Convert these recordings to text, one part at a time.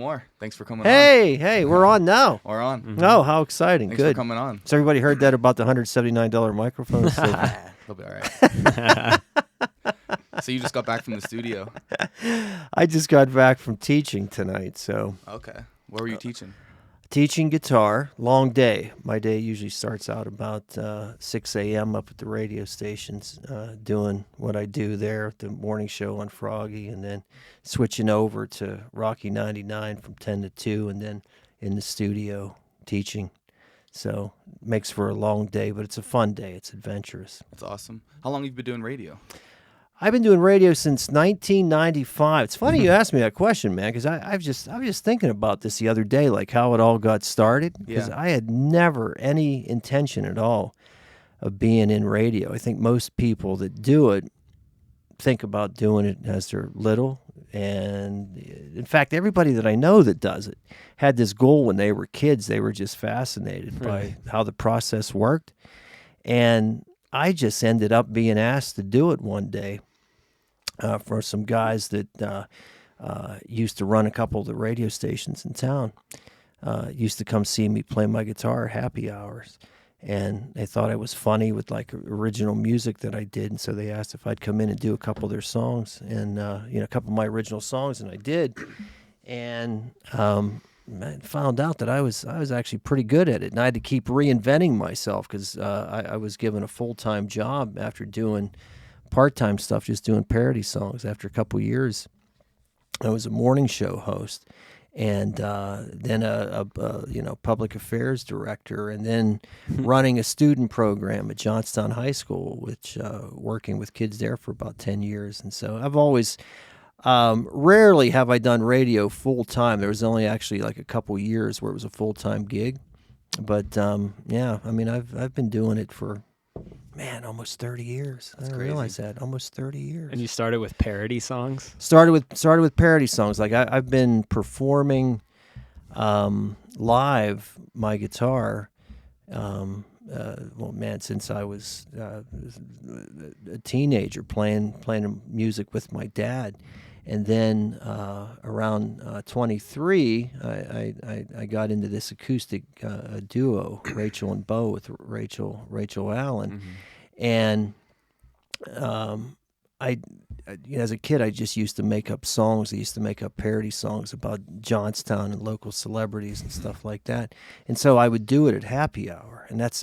more. Thanks for coming on. Hey, we're on now. We're on. Mm-hmm. Oh, how exciting. Thanks Good. for coming on. So everybody heard that about the $179 microphones? He'll be all right. So you just got back from the studio. I just got back from teaching tonight, so. Okay. Where were you teaching? Teaching guitar, long day. My day usually starts out about 6 a.m. up at the radio stations, doing what I do there at the morning show on Froggy, and then switching over to Rocky 99 from 10 to 2, and then in the studio teaching. So it makes for a long day, but it's a fun day. It's adventurous. That's awesome. How long have you been doing radio? I've been doing radio since 1995. It's funny you asked me that question, man, because I was just thinking about this the other day, like how it all got started. Because I had never any intention at all of being in radio. I think most people that do it think about doing it as they're little. And in fact, everybody that I know that does it had this goal when they were kids. They were just fascinated by how the process worked. And I just ended up being asked to do it one day. For some guys that used to run a couple of the radio stations in town, used to come see me play my guitar at happy hours, and they thought I was funny with like original music that I did, and so they asked if I'd come in and do a couple of their songs, and a couple of my original songs, and I did, and I found out that I was actually pretty good at it, and I had to keep reinventing myself because I was given a full-time job after doing part-time stuff, just doing parody songs. After a couple years, I was a morning show host, and then a public affairs director, and then running a student program at Johnstown High School, which working with kids there for about 10 years. And so I've always rarely have I done radio full-time. There was only actually like a couple years where it was a full-time gig, but I've been doing it for almost 30 years. That's I didn't crazy. Realize that. Almost 30 years. And you started with parody songs? Started with parody songs. Like I've been performing live my guitar, since I was a teenager, playing music with my dad. And then around 23, I got into this acoustic duo, Rachel and Bo, with Rachel Allen, and as a kid, I just used to make up songs. I used to make up parody songs about Johnstown and local celebrities and stuff like that. And so I would do it at happy hour. And that's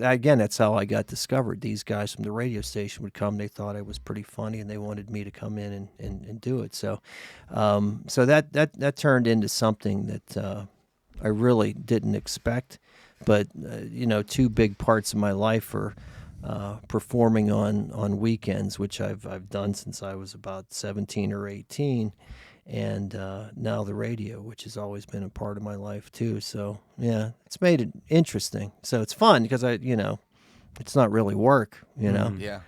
how I got discovered. These guys from the radio station would come. They thought I was pretty funny, and they wanted me to come in and do it. So that turned into something that I really didn't expect. But, two big parts of my life are performing on weekends, which I've done since I was about 17 or 18, and now the radio, which has always been a part of my life too. So yeah, it's made it interesting. So it's fun because it's not really work. Yeah.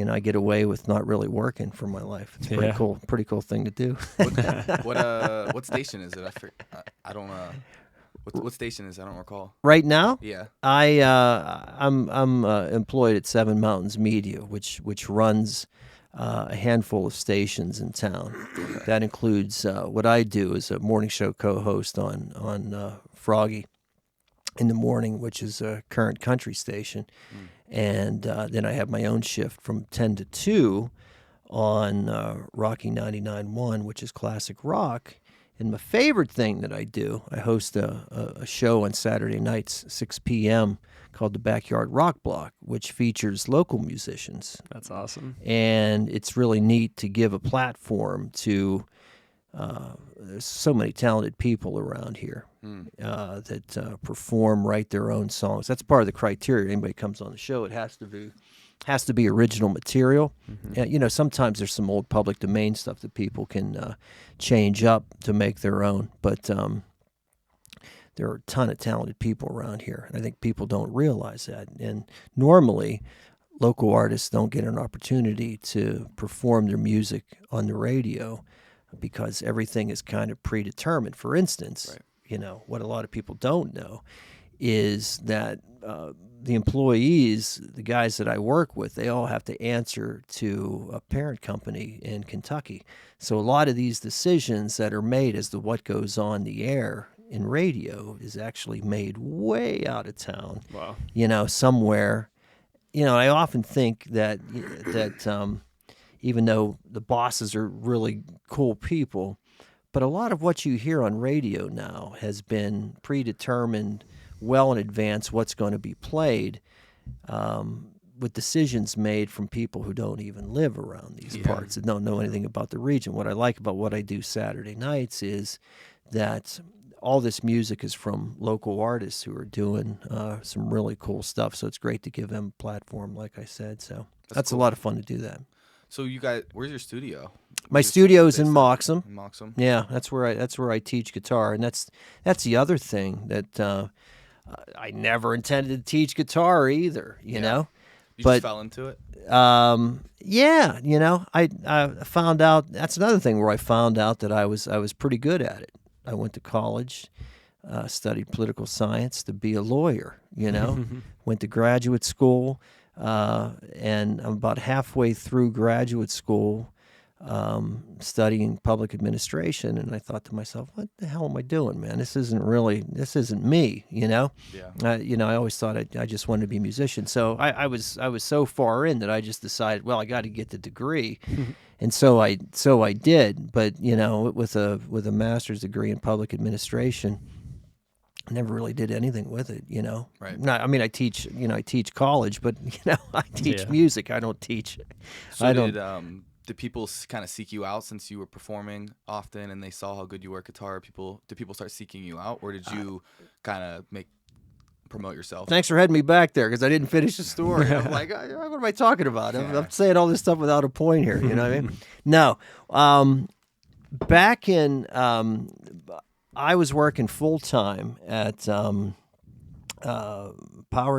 I get away with not really working for my life. It's pretty cool thing to do. What station is it? I don't. What station is it? I don't recall. Right now? Yeah. I'm employed at Seven Mountains Media, which runs a handful of stations in town. That includes what I do as a morning show co-host on Froggy in the morning, which is a current country station. And then I have my own shift from 10 to 2 on Rocky 99.1, which is classic rock. And my favorite thing that I do, I host a show on Saturday nights, 6 p.m., called the Backyard Rock Block, which features local musicians. That's awesome. And it's really neat to give a platform to there's so many talented people around here that perform, write their own songs. That's part of the criteria. Anybody comes on the show, it has to be original material. Sometimes there's some old public domain stuff that people can change up to make their own, but there are a ton of talented people around here, and I think people don't realize that. And normally, local artists don't get an opportunity to perform their music on the radio because everything is kind of predetermined. For instance, what a lot of people don't know is that the employees, the guys that I work with, they all have to answer to a parent company in Kentucky. So a lot of these decisions that are made as to what goes on the air in radio is actually made way out of town. Wow. Somewhere. I often think that even though the bosses are really cool people, but a lot of what you hear on radio now has been predetermined well in advance what's going to be played, with decisions made from people who don't even live around these parts and don't know anything about the region. What I like about what I do Saturday nights is that all this music is from local artists who are doing some really cool stuff. So it's great to give them a platform, like I said. So that's cool. A lot of fun to do that. So you guys, where's your studio? My studio is in Moxham. In Moxham. Yeah, that's where I teach guitar, and that's the other thing that I never intended to teach guitar either. You know, you just fell into it. Yeah, I found out that's another thing where I found out that I was pretty good at it. I went to college, studied political science to be a lawyer. Went to graduate school. And I'm about halfway through graduate school, studying public administration, and I thought to myself, "What the hell am I doing, man? This isn't me." Yeah. I always thought I just wanted to be a musician. So I was so far in that I just decided, well, I got to get the degree, and so I did. But with a master's degree in public administration, I never really did anything with it, Right. I teach, I teach college, but I teach music. I don't teach. So did people kind of seek you out since you were performing often, and they saw how good you were at guitar? Did people start seeking you out, or did you kind of promote yourself? Thanks for heading me back there because I didn't finish the story. I'm like, what am I talking about? I'm saying all this stuff without a point here. You know what I mean? No. Back in. I was working full time at Power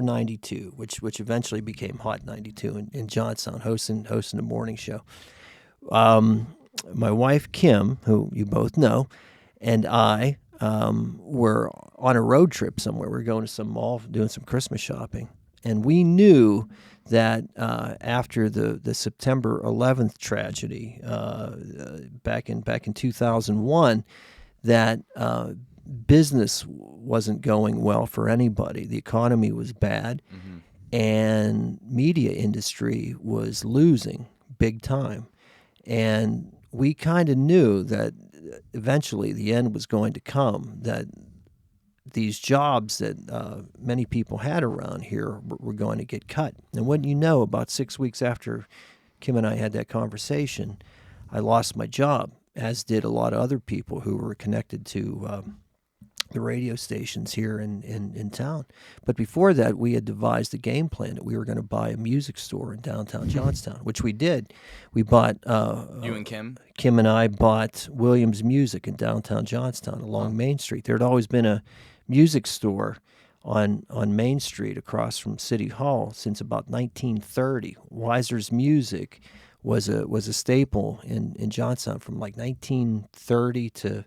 92, which eventually became Hot 92 in Johnstown, hosting the morning show. My wife Kim, who you both know, and I were on a road trip somewhere. We were going to some mall, doing some Christmas shopping, and we knew that after the September 11th tragedy back in 2001. That business wasn't going well for anybody. The economy was bad, and media industry was losing big time. And we kind of knew that eventually the end was going to come, that these jobs that many people had around here were going to get cut. And wouldn't you know, about 6 weeks after Kim and I had that conversation, I lost my job, as did a lot of other people who were connected to the radio stations here in town. But before that, we had devised a game plan that we were going to buy a music store in downtown Johnstown, which we did. We bought... you and Kim? Kim and I bought Williams Music in downtown Johnstown along Main Street. There had always been a music store on Main Street across from City Hall since about 1930. Weiser's Music was a staple in Johnstown from like 1930 to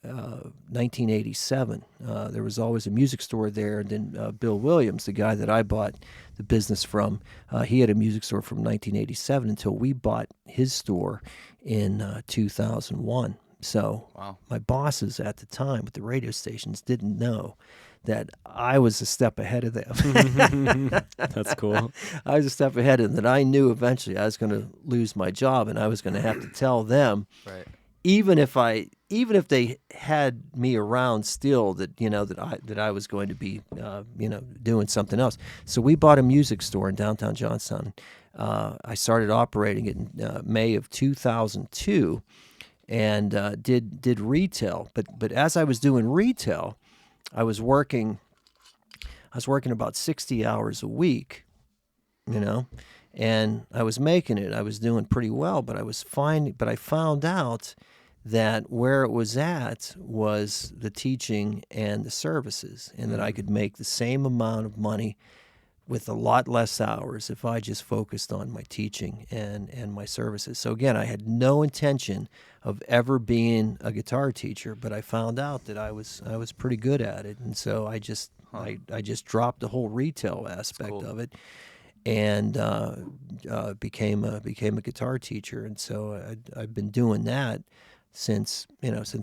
1987. There was always a music store there, and then Bill Williams, the guy that I bought the business from, he had a music store from 1987 until we bought his store in 2001. So my bosses at the time with the radio stations didn't know that I was a step ahead of them. That's cool. I was a step ahead of them, that I knew eventually I was going to lose my job, and I was going to have to tell them, even if they had me around still, that I was going to be doing something else. So we bought a music store in downtown Johnstown. I started operating it in May of 2002, and did retail. But as I was doing retail, I was working about 60 hours a week, and I was making it. I was doing pretty well, but I found out that where it was at was the teaching and the services, and that I could make the same amount of money with a lot less hours if I just focused on my teaching and my services. So again, I had no intention of ever being a guitar teacher, but I found out that I was pretty good at it, and so I just I just dropped the whole retail aspect of it, and became a guitar teacher. And so I've been doing that since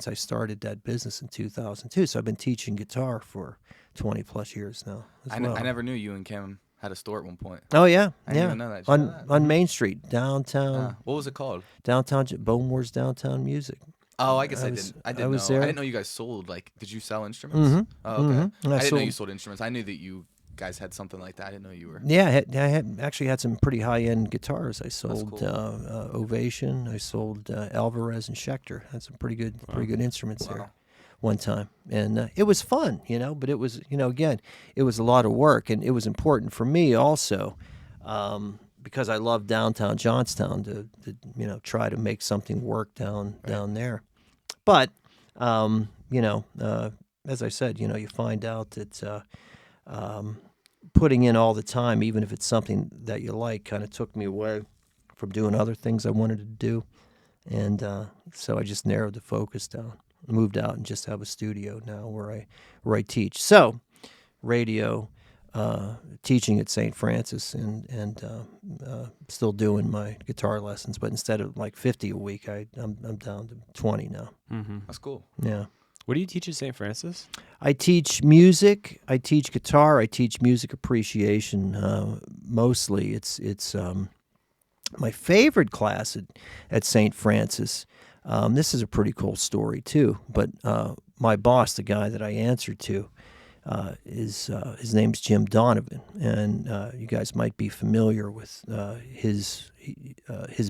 I started that business in 2002. So I've been teaching guitar for 20 plus years now. I never knew you and Kim had a store at one point. Oh yeah, I didn't even know that. On Main Street, downtown. What was it called? Downtown Bonemore's Downtown Music. Oh, I guess I didn't know. There. I didn't know you guys sold. Like, did you sell instruments? Mm-hmm. Oh, okay. I didn't know you sold. sold instruments. I knew that you guys had something like that. I didn't know you were. Yeah, I actually had some pretty high-end guitars. I sold cool. Ovation. I sold Alvarez and Schecter. Had some pretty good instruments there one time, and it was fun, But it was, again, it was a lot of work, and it was important for me also, because I love downtown Johnstown to try to make something work down there. But as I said, you find out that. Putting in all the time, even if it's something that you like, kind of took me away from doing other things I wanted to do. And so I just narrowed the focus down, moved out, and just have a studio now where I teach. So radio, teaching at St. Francis, and still doing my guitar lessons. But instead of like 50 a week, I'm down to 20 now. Mm-hmm. That's cool. Yeah. What do you teach at St. Francis? I teach music. I teach guitar. I teach music appreciation. Mostly, it's my favorite class at St. Francis. This is a pretty cool story too. But my boss, the guy that I answer to, his name's Jim Donovan, and you guys might be familiar with his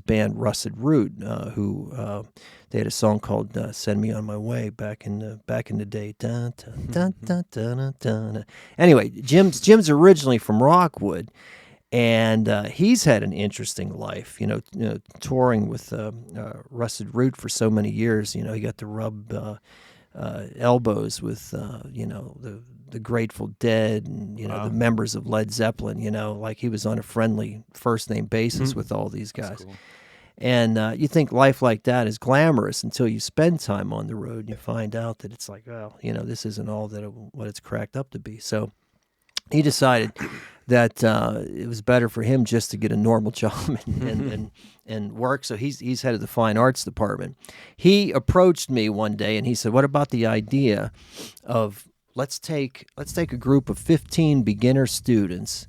band Rusted Root, who they had a song called "Send Me on My Way" back in the day. Dun, dun, dun, dun, dun, dun. Anyway, Jim's originally from Rockwood, and he's had an interesting life. Touring with Rusted Root for so many years. He got to rub elbows with the Grateful Dead and the members of Led Zeppelin. Like he was on a friendly first name basis with all these guys. Cool. And you think life like that is glamorous until you spend time on the road and you find out that it's like, well, this isn't all what it's cracked up to be. So he decided that it was better for him just to get a normal job and work. So he's head of the fine arts department. He approached me one day and he said, "What about the idea of let's take a group of 15 beginner students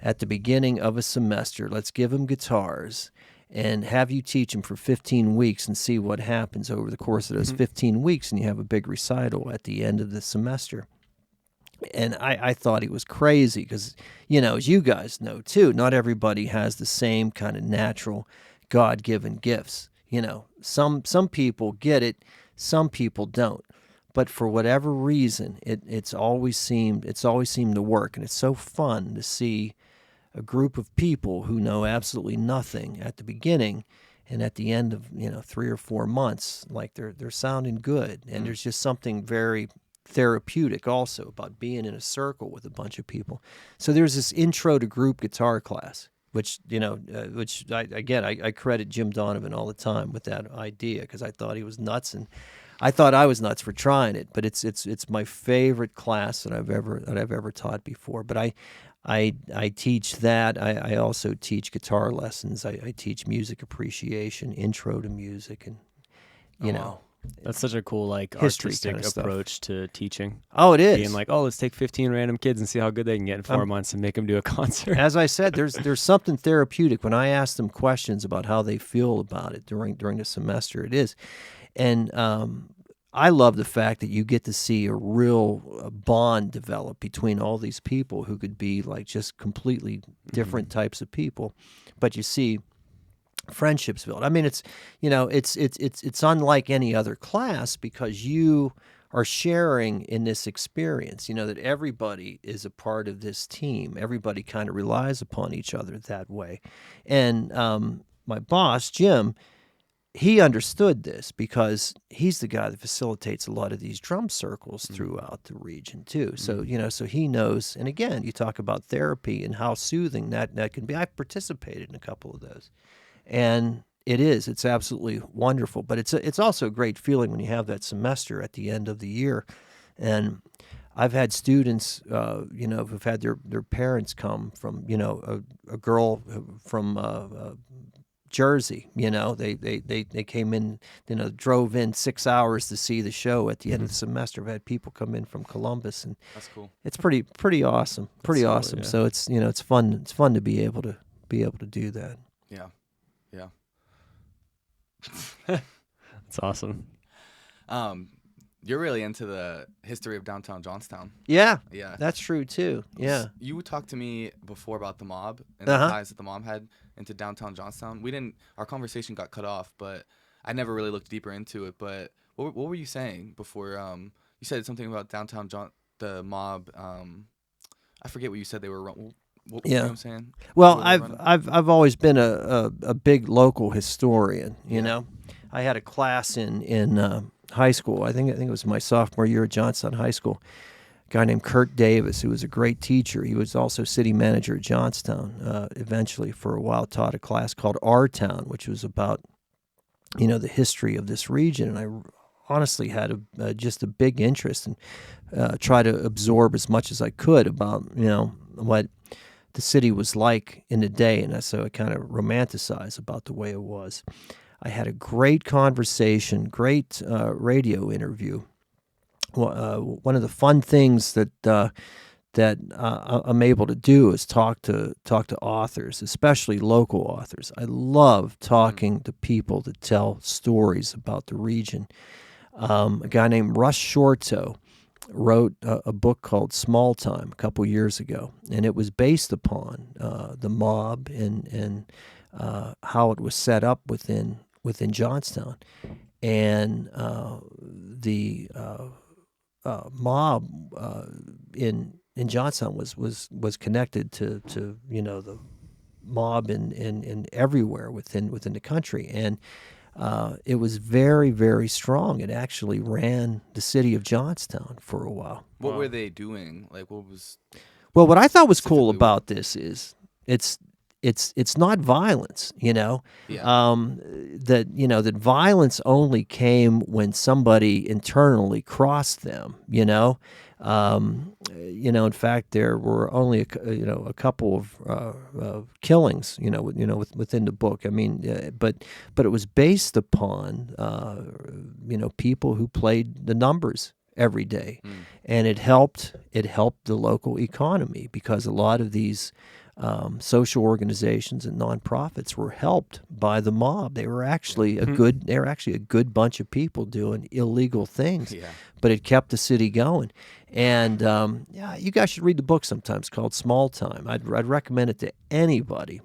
at the beginning of a semester. Let's give them guitars and have you teach them for 15 weeks and see what happens over the course of those 15 weeks, and you have a big recital at the end of the semester." And I thought he was crazy because, as you guys know too, not everybody has the same kind of natural God-given gifts. Some people get it, some people don't. But for whatever reason, it's always seemed to work, and it's so fun to see a group of people who know absolutely nothing at the beginning, and at the end of 3 or 4 months, like they're sounding good, and there's just something very therapeutic also about being in a circle with a bunch of people. So there's this intro to group guitar class, which I credit Jim Donovan all the time with that idea, because I thought he was nuts, and I thought I was nuts for trying it. But it's my favorite class that I've ever taught before. But I teach that. I also teach guitar lessons. I teach music appreciation, intro to music, and Wow. That's such a cool history artistic kind of approach to teaching. Oh, it is. Being like, let's take 15 random kids and see how good they can get in 4 months and make them do a concert. As I said, there's something therapeutic when I ask them questions about how they feel about it during the semester. It is. And I love the fact that you get to see a real bond develop between all these people who could be like just completely different types of people, but you see friendships built. I mean, it's unlike any other class because you are sharing in this experience. That everybody is a part of this team. Everybody kind of relies upon each other that way, and my boss Jim, he understood this because he's the guy that facilitates a lot of these drum circles throughout the region too. So, so he knows. And again, you talk about therapy and how soothing that can be. I've participated in a couple of those, and it's absolutely wonderful. But it's also a great feeling when you have that semester at the end of the year. And I've had students, who've had their parents come from, a girl from Jersey. They came in, drove in 6 hours to see the show at the end of the semester. I've had people come in from Columbus, and That's cool. it's pretty awesome, pretty awesome. Yeah. So it's it's fun to be able to do that. Yeah. Yeah. That's awesome. You're really into the history of downtown Johnstown. Yeah, Yeah. that's true too. Yeah. You talked to me before about the mob and Uh-huh. the ties that the mob had into downtown Johnstown. Our conversation got cut off, but I never really looked deeper into it. But what were you saying before? You said something about downtown the mob. I forget what you said they were. What you know what I'm saying? Well, What were they running? I've always been a big local historian. You Yeah. know, I had a class in high school. I think it was my sophomore year at Johnstown High School. A guy named Kurt Davis, who was a great teacher. He was also city manager at Johnstown. Eventually, for a while, taught a class called Our Town, which was about the history of this region. And I honestly had just a big interest and try to absorb as much as I could about what the city was like in the day, and so I kind of romanticize about the way it was. I had a great conversation, great radio interview. One of the fun things that I'm able to do is talk to authors, especially local authors. I love talking to people that tell stories about the region. A guy named Russ Shorto wrote a book called Small Time a couple years ago, and it was based upon the mob and how it was set up within Johnstown. And the mob in Johnstown was connected to the mob in everywhere within the country, and it was very, very strong. It actually ran the city of Johnstown for a while. What were they doing? Like, what was? Well, what I thought was cool Specifically, about this is it's not violence, Yeah. that violence only came when somebody internally crossed them, in fact, there were only a couple of killings, within the book. I mean, but it was based upon people who played the numbers every day, and it helped the local economy, because a lot of these social organizations and nonprofits were helped by the mob. They were actually a good bunch of people doing illegal things, Yeah. but it kept the city going. And you guys should read the book sometimes, called Small Time. I'd recommend it to anybody,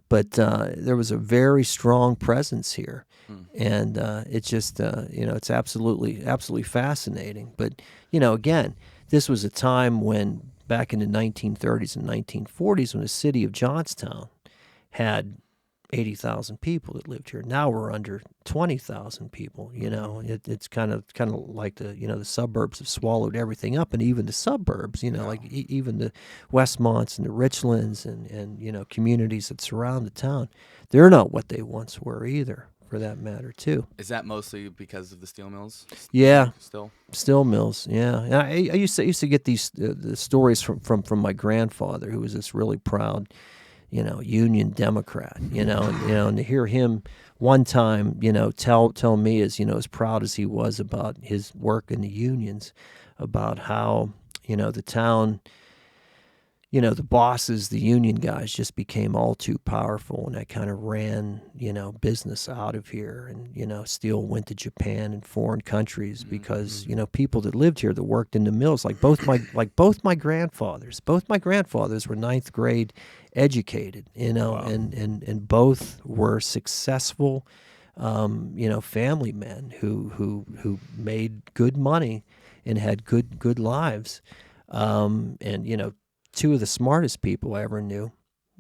but there was a very strong presence here, and it's just it's absolutely fascinating. But again, this was a time when, back in the 1930s and 1940s, when the city of Johnstown had 80,000 people that lived here. Now we're under 20,000 people. It's kind of like the suburbs have swallowed everything up, and even the suburbs, like even the Westmonts and the Richlands and communities that surround the town, they're not what they once were either, for that matter, too. Is that mostly because of the steel mills? Yeah. Steel mills, yeah. And I used to get these the stories from my grandfather, who was this really proud, Union Democrat, and to hear him one time, tell me as proud as he was about his work in the unions, about how, the town, the bosses, the union guys just became all too powerful, and that kind of ran, business out of here. And, steel went to Japan and foreign countries because, people that lived here that worked in the mills, like both my grandfathers were ninth grade educated, Wow. and both were successful, family men who made good money and had good lives. And, two of the smartest people I ever knew,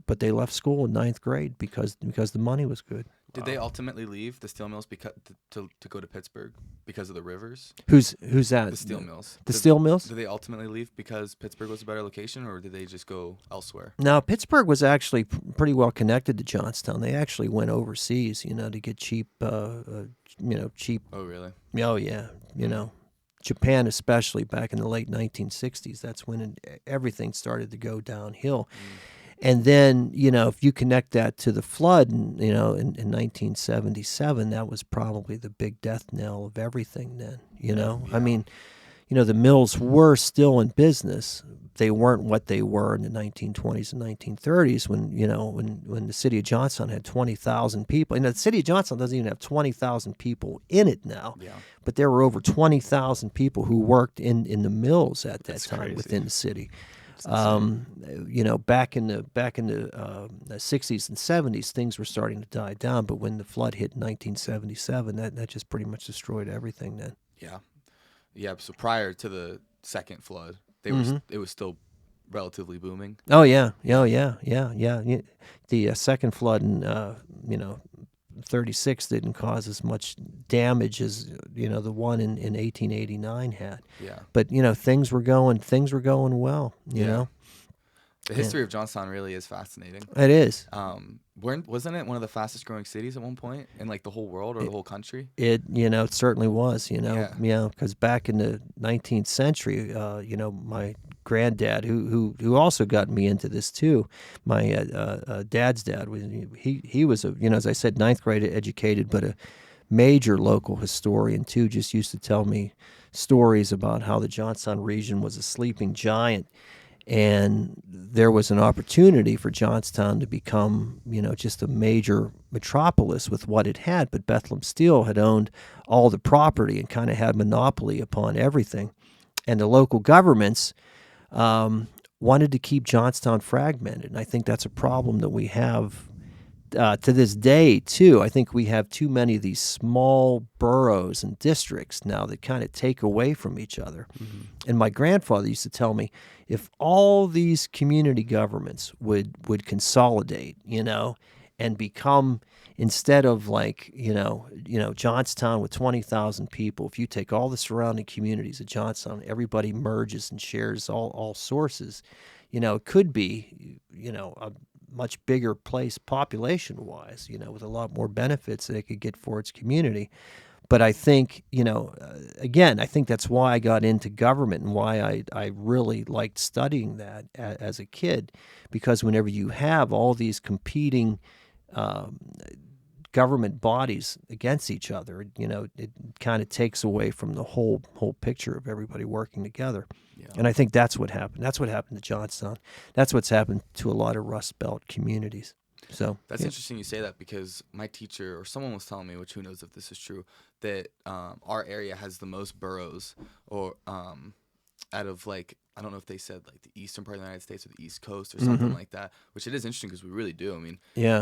but they left school in ninth grade because the money was good. Did they ultimately leave the steel mills because to go to Pittsburgh because of the rivers? Who's that? The steel mills. The steel mills? Did they ultimately leave because Pittsburgh was a better location, or did they just go elsewhere? No, Pittsburgh was actually pretty well connected to Johnstown. They actually went overseas, to get cheap, cheap. Oh, really? Oh yeah, Japan especially back in the late 1960s. That's when everything started to go downhill. And then, if you connect that to the flood, in 1977, that was probably the big death knell of everything then, I mean, the mills were still in business. They weren't what they were in the 1920s and 1930s when the city of Johnstown had 20,000 people. The city of Johnstown doesn't even have 20,000 people in it now. Yeah. But there were over 20,000 people who worked in the mills at that time crazy. within the city. Back in the 60s and 70s, things were starting to die down. But when the flood hit in 1977, that just pretty much destroyed everything then. Yeah. Yeah, so prior to the second flood, it was still relatively booming. Oh yeah. The second flood in 36 didn't cause as much damage as the one in 1889 had. Yeah. But things were going well. You know. The history of Johnstown really is fascinating. It is. Wasn't it one of the fastest growing cities at one point in like the whole world or the whole country? It certainly was. Because back in the 19th century, my granddad, who also got me into this too, my dad's dad he was as I said, ninth grade educated, but a major local historian too. Just used to tell me stories about how the Johnstown region was a sleeping giant. And there was an opportunity for Johnstown to become, just a major metropolis with what it had. But Bethlehem Steel had owned all the property and kind of had monopoly upon everything. And the local governments wanted to keep Johnstown fragmented. And I think that's a problem that we have to this day, too. I think we have too many of these small boroughs and districts now that kind of take away from each other. Mm-hmm. And my grandfather used to tell me, if all these community governments would consolidate, and become, instead of like, Johnstown with 20,000 people, if you take all the surrounding communities of Johnstown, everybody merges and shares all sources, it could be, a much bigger place population-wise, with a lot more benefits that it could get for its community. But I think, again, I think that's why I got into government and why I really liked studying that as a kid, because whenever you have all these competing government bodies against each other, it kind of takes away from the whole picture of everybody working together. Yeah. And I think that's what happened. That's what happened to Johnstown. That's what's happened to a lot of Rust Belt communities. So that's interesting you say that, because my teacher or someone was telling me, which who knows if this is true, that our area has the most boroughs, or out of like, I don't know if they said like the eastern part of the United States or the East Coast or something like that, which it is interesting because we really do. I mean,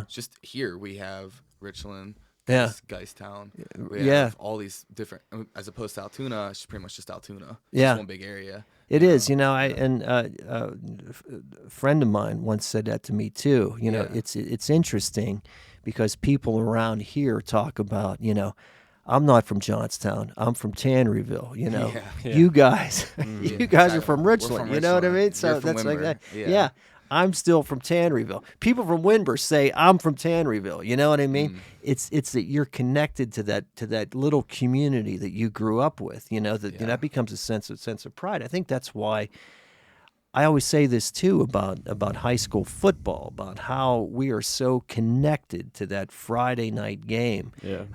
just here we have Richland, Geisttown, we have all these different, as opposed to Altoona, it's pretty much just Altoona. It's just one big area. It is, a friend of mine once said that to me too. It's interesting because people around here talk about, I'm not from Johnstown. I'm from Tanneryville. You guys, you guys are from Richland. You know what I mean? So that's like that. Yeah. I'm still from Tanneryville. People from Windber say I'm from Tanneryville. You know what I mean? It's that you're connected to that little community that you grew up with. That becomes a sense of pride. I think that's why I always say this too about high school football, about how we are so connected to that Friday night game. Yeah.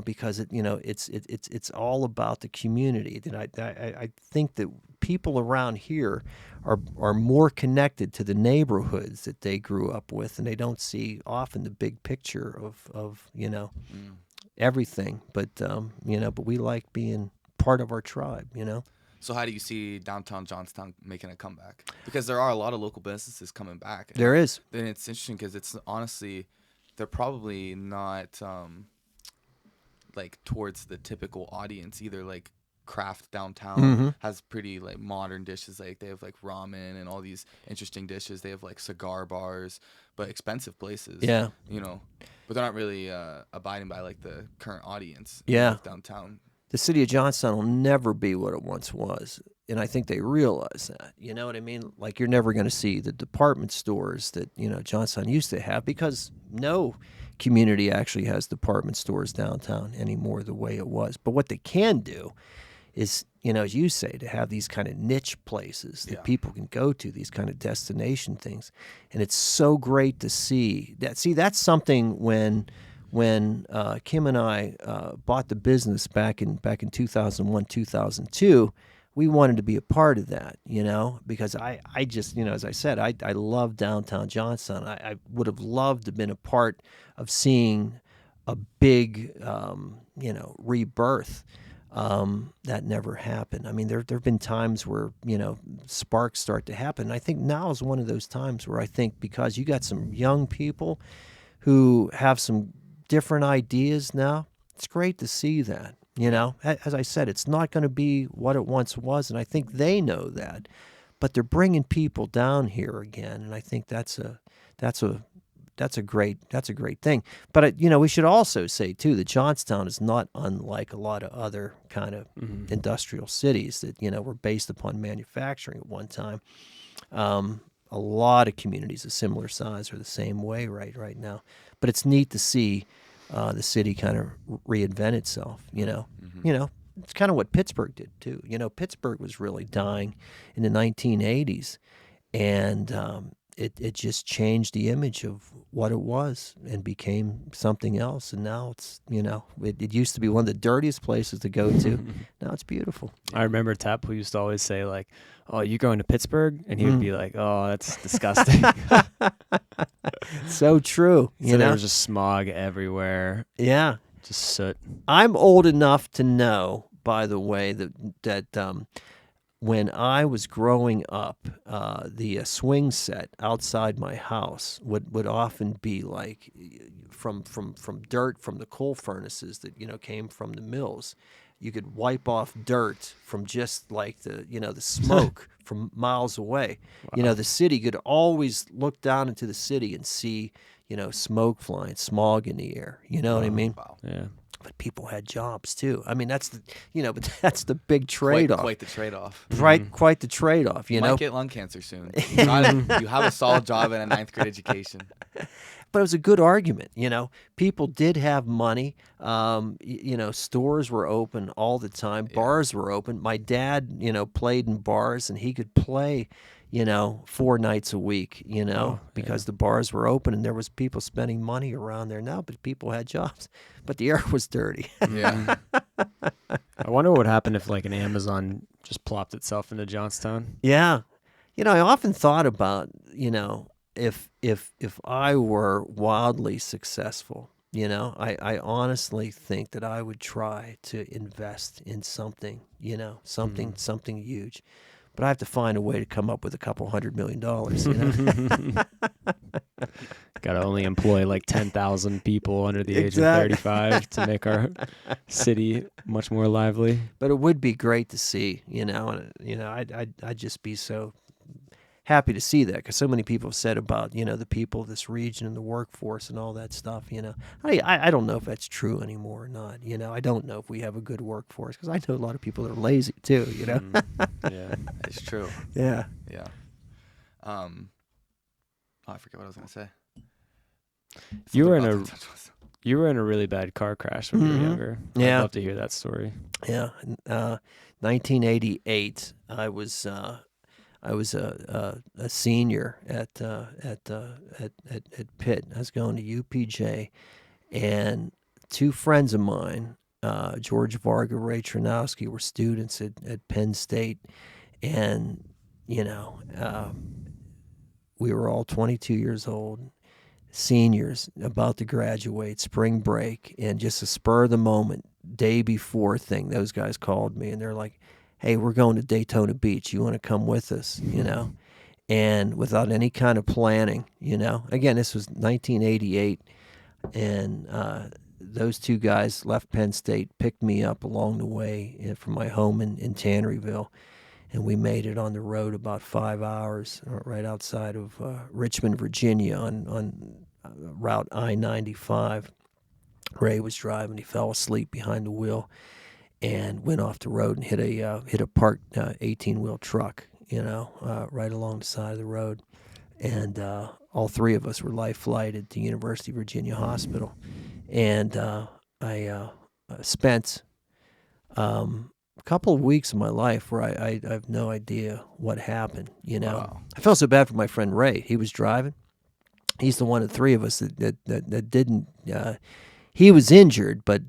Because it's all about the community. And I think that people around here are more connected to the neighborhoods that they grew up with, and they don't see often the big picture of everything. But but we like being part of our tribe. So how do you see downtown Johnstown making a comeback? Because there are a lot of local businesses coming back. There is. And it's interesting because it's honestly, they're probably not like towards the typical audience either. Like Craft downtown has pretty like modern dishes. Like they have like ramen and all these interesting dishes. They have like cigar bars, but expensive places. Yeah. But they're not really abiding by like the current audience. Yeah. Downtown. The city of Johnstown will never be what it once was, and I think they realize that. You know what I mean? Like, you're never going to see the department stores that, Johnstown used to have, because no community actually has department stores downtown anymore the way it was. But what they can do is, as you say, to have these kind of niche places that people can go to, these kind of destination things. And it's so great to see that. See, that's something when Kim and I bought the business back in 2001, 2002, we wanted to be a part of that, because I just, as I said, I love downtown Johnstown. I would have loved to have been a part of seeing a big, rebirth. That never happened. I mean, there have been times where, sparks start to happen. And I think now is one of those times where I think because you got some young people who have some different ideas now, it's great to see that. As I said, it's not going to be what it once was, and I think they know that. But they're bringing people down here again, and I think that's a great thing. But we should also say too that Johnstown is not unlike a lot of other kind of industrial cities that were based upon manufacturing at one time. A lot of communities of similar size are the same way right now. But it's neat to see the city kind of reinvent itself. It's kind of what Pittsburgh did too. Pittsburgh was really dying in the 1980s, and it just changed the image of what it was and became something else. And now it's, it used to be one of the dirtiest places to go to. Now it's beautiful. I remember Tap used to always say, like, "Oh, you going to Pittsburgh?" And he would be like, "Oh, that's disgusting." So true. There was just smog everywhere. Yeah. Just soot. I'm old enough to know, by the way, that when I was growing up, the swing set outside my house would often be like from dirt from the coal furnaces that came from the mills. You could wipe off dirt from just like the smoke from miles away. Wow. The city could always look down into the city and see smoke flying, smog in the air. You know what I mean? Wow. Yeah. But people had jobs too. I mean, that's but that's the big trade-off. Quite the trade-off. Right, quite the trade-off. You might get lung cancer soon. You have a solid job and a 9th grade education. But it was a good argument. People did have money. Stores were open all the time. Bars were open. My dad, played in bars, and he could play, 4 nights a week, because the bars were open and there was people spending money around there now, but people had jobs. But the air was dirty. Yeah. I wonder what would happen if like an Amazon just plopped itself into Johnstown. Yeah. I often thought about, if I were wildly successful, I honestly think that I would try to invest in something, something huge. But I have to find a way to come up with $200 million. Got to only employ like 10,000 people under the age of 35 to make our city much more lively. But it would be great to see, and I'd just be so happy to see that, because so many people have said about the people of this region and the workforce and all that stuff. I don't know if that's true anymore or not. I don't know if we have a good workforce, because I know a lot of people that are lazy too. Yeah, it's true. Yeah. I forget what I was gonna say. You were in a really bad car crash when you were younger. Yeah. I'd love to hear that story. Yeah. 1988. I was a senior at Pitt. I was going to UPJ, and 2 friends of mine, George Varga, Ray Tranowski, were students at Penn State, and we were all 22 years old, seniors about to graduate, spring break, and just a spur of the moment, day before thing, those guys called me and they're like, "Hey, we're going to Daytona Beach. You want to come with us?" And without any kind of planning, again, this was 1988, and those 2 guys left Penn State, picked me up along the way from my home in Tanneryville, and we made it on the road about 5 hours, right outside of Richmond, Virginia, on Route I-95. Ray was driving. He fell asleep behind the wheel and went off the road and hit a parked 18-wheel truck, right along the side of the road. And all 3 of us were life flighted to University of Virginia Hospital. And I spent couple of weeks of my life where I have no idea what happened. Wow. I felt so bad for my friend Ray. He was driving. He's the one of the three of us that didn't. He was injured, but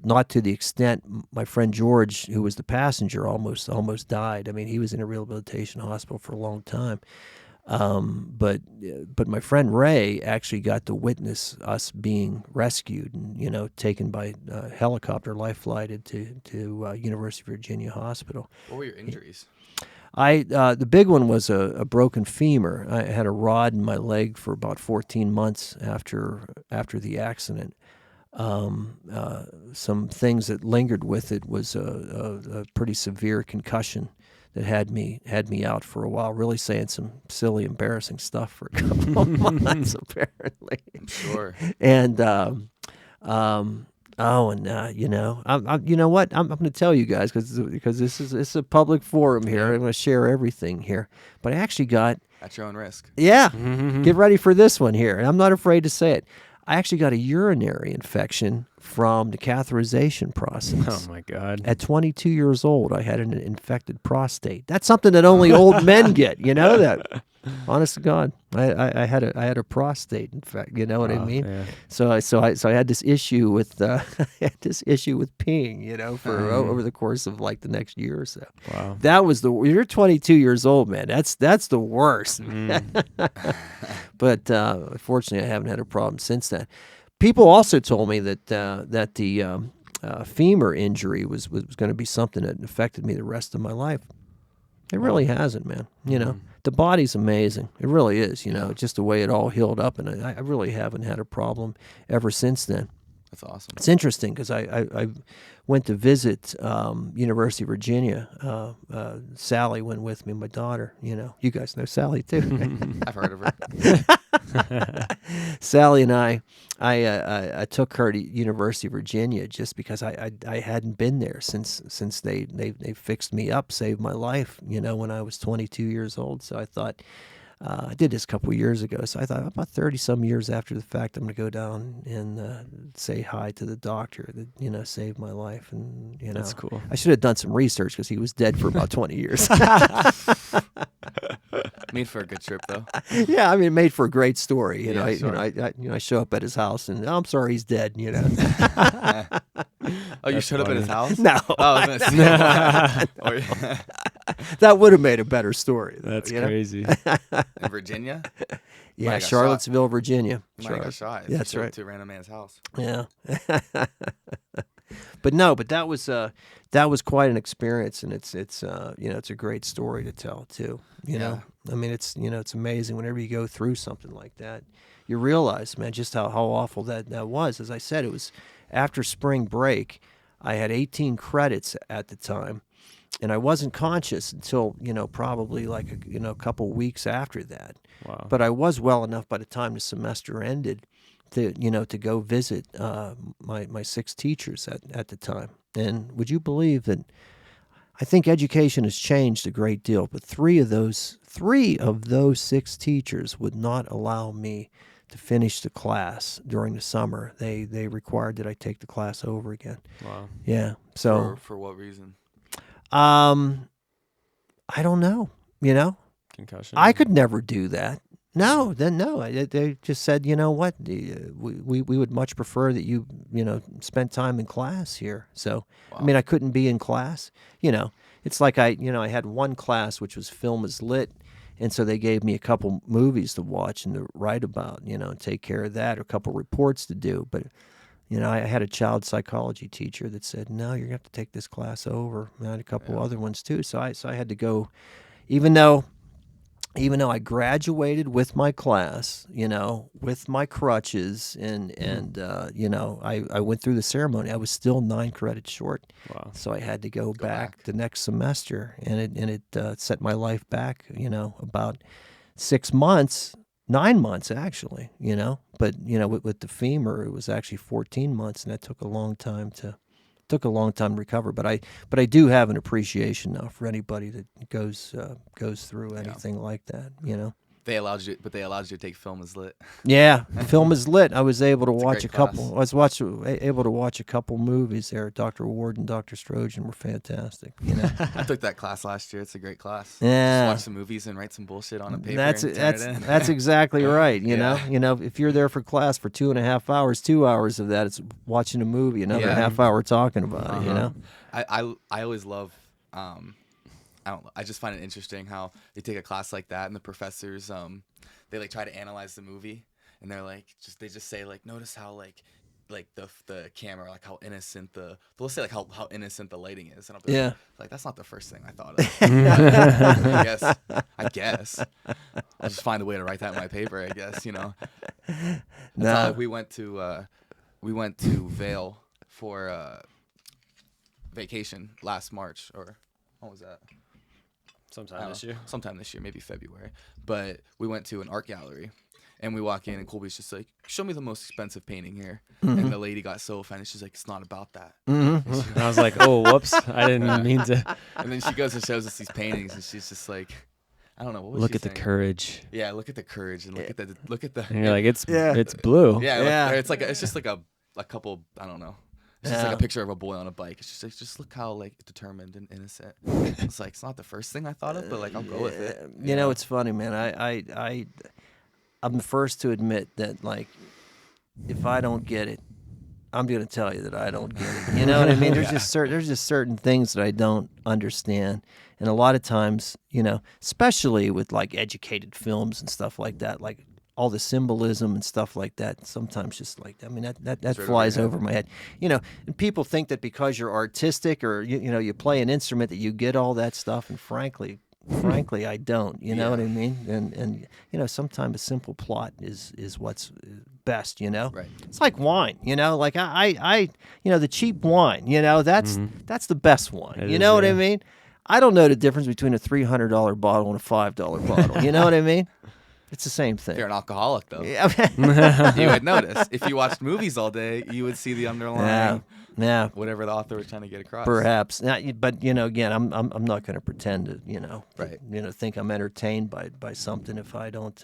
not to the extent my friend George, who was the passenger, almost died. I mean, he was in a rehabilitation hospital for a long time. But my friend Ray actually got to witness us being rescued and taken by helicopter, life flighted to University of Virginia Hospital. What were your injuries? The big one was a broken femur. I had a rod in my leg for about 14 months after the accident. Some things that lingered with it was a pretty severe concussion that had me out for a while, really saying some silly, embarrassing stuff for a couple of months, apparently. I'm sure. And you know what? I'm going to tell you guys because this is a public forum here. I'm going to share everything here. But I actually got At your own risk. Yeah, get ready for this one here. And I'm not afraid to say it. I actually got a urinary infection from the catheterization process. Oh my God! At 22 years old, I had an infected prostate. That's something that only old men get. You know that? Honest to God, I had a prostate infection. You know what I mean? Yeah. So I had this issue with peeing. For over the course of like the next year or so. Wow. That was you're 22 years old, man. That's the worst. But fortunately, I haven't had a problem since then. People also told me that the femur injury was going to be something that affected me the rest of my life. It really hasn't, man. The body's amazing. It really is. Just the way it all healed up, and I really haven't had a problem ever since then. That's awesome. It's interesting because I went to visit University of Virginia. Sally went with me, my daughter. You guys know Sally too. I've heard of her. Sally and I took her to University of Virginia just because I hadn't been there since they fixed me up, saved my life. When I was 22 years old. So I thought. I did this a couple of years ago, so I thought about 30-some years after the fact, I'm going to go down and say hi to the doctor that saved my life, and That's cool. I should have done some research because he was dead for about 20 years. Made for a good trip, though. Yeah, I mean, it made for a great story. Sure. I show up at his house and I'm sorry he's dead. Oh, you showed up at his house? No, Oh, I was gonna say. that would have made a better story. Though, That's crazy. In Virginia? Yeah, got Charlottesville, Virginia. You might have got shot. if you That's showed up right. To a random man's house. Yeah. But that was quite an experience, and it's a great story to tell too. Yeah. I mean, it's amazing whenever you go through something like that, you realize, man, just how awful that was. As I said, it was after spring break. I had 18 credits at the time, and I wasn't conscious until probably like a couple weeks after that. Wow. But I was well enough by the time the semester ended to go visit my 6 teachers at the time. And would you believe that I think education has changed a great deal, but three of those 6 teachers would not allow me to finish the class during the summer. They required that I take the class over again. Wow. Yeah. So For what reason? I don't know, Concussion. I could never do that. No. They just said, you know what, we would much prefer that you spent time in class here. So, Wow. I mean, I couldn't be in class. It's like I had one class which was film is lit, and so they gave me a couple movies to watch and to write about, and take care of that, or a couple reports to do. But, I had a child psychology teacher that said, no, you're going to have to take this class over. And I had a couple other ones too. So I had to go, even though I graduated with my class, with my crutches, and I went through the ceremony, I was still 9 credits short. Wow. So I had to go back the next semester, and it set my life back, about 6 months, 9 months actually, But with the femur, it was actually 14 months, and that took a long time to recover, but I do have an appreciation now for anybody that goes through anything like that. They allowed you to take film as lit. Yeah, film is lit. I was able to watch great a couple. class. Able to watch a couple movies there. Dr. Ward and Dr. Strojan were fantastic. I took that class last year. It's a great class. Yeah. Just watch some movies and write some bullshit on a paper. That's and turn it in. that's exactly right. You Yeah. know, if you're there for class for 2.5 hours, 2 hours of that it's watching a movie, another half hour talking about it. You know, I always love. I just find it interesting how they take a class like that and the professors they like try to analyze the movie and they're like they just say like notice how like the camera, like how innocent they'll say like how innocent the lighting is, and I'll be like that's not the first thing I thought of. I guess I'll just find a way to write that in my paper, I guess, you know. Like we went to Vail for vacation last March, or what was that? Sometime this year, maybe February. But we went to an art gallery, and we walk in, and Colby's just like, "Show me the most expensive painting here." And the lady got so offended. She's like, "It's not about that." And I was like, "Oh, whoops! I didn't mean to." And then she goes and shows us these paintings, and she's just like, "I don't know what was Look she at saying? the courage. Yeah, look at the courage, and look at the. And you're like, it's blue. Yeah, it's just like a couple. I don't know. It's just like a picture of a boy on a bike. It's just like, just look how like determined and innocent. It's like it's not the first thing I thought of, but like I'll go with it. You know, it's funny, man. I'm the first to admit that, like, if I don't get it, I'm going to tell you that I don't get it. You know what I mean? There's just certain things that I don't understand, and a lot of times, you know, especially with like educated films and stuff like that, like all the symbolism and stuff like that. Sometimes just like, I mean, that flies over my head. You know, and people think that because you're artistic or you know you play an instrument that you get all that stuff, and frankly, I don't. You know what I mean? And you know, sometimes a simple plot is what's best. You know, Right. It's like wine. You know, like I you know, the cheap wine. You know, that's the best wine. You know what I mean? I don't know the difference between a $300 bottle and a $5 bottle. You know what I mean? It's the same thing. You're an alcoholic, though. Yeah. You would notice. If you watched movies all day, you would see the underlying, Yeah. whatever the author was trying to get across. Perhaps. Now, but you know, again, I'm not going to pretend to, you know, Right. Think I'm entertained by something if I don't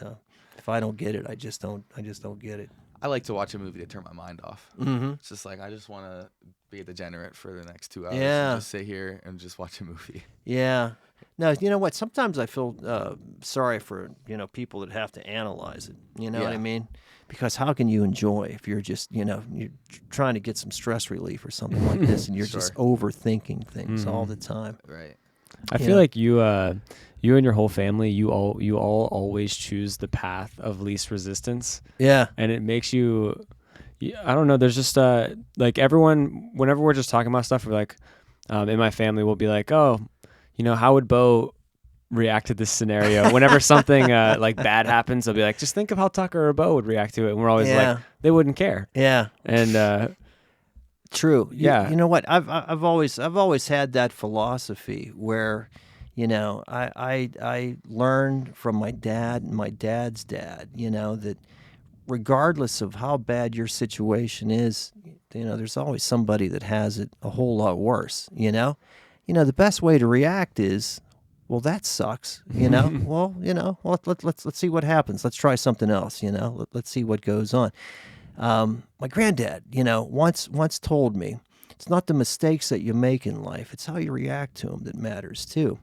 get it. I just don't get it. I like to watch a movie to turn my mind off. Mm-hmm. It's just like I just want to be a degenerate for the next 2 hours. Yeah. And just sit here and just watch a movie. Yeah. No, you know what? Sometimes I feel sorry for, you know, people that have to analyze it. You know what I mean? Because how can you enjoy if you're just, you know, you're trying to get some stress relief or something like this, and you're just overthinking things all the time. Right. I feel like you and your whole family, you all always choose the path of least resistance. Yeah. And it makes you, I don't know, there's just like everyone, whenever we're just talking about stuff, we're like, in my family, we'll be like, oh, you know, how would Bo react to this scenario? Whenever something like bad happens, they'll be like, just think of how Tucker or Bo would react to it. And we're always like, they wouldn't care. Yeah. And true. Yeah. You know what? I've always had that philosophy where, you know, I learned from my dad and my dad's dad, you know, that regardless of how bad your situation is, you know, there's always somebody that has it a whole lot worse, you know? You know, the best way to react is, well, that sucks, you know? Let's see what happens. Let's try something else, you know? Let's see what goes on. My granddad, you know, once told me, it's not the mistakes that you make in life, it's how you react to them that matters too.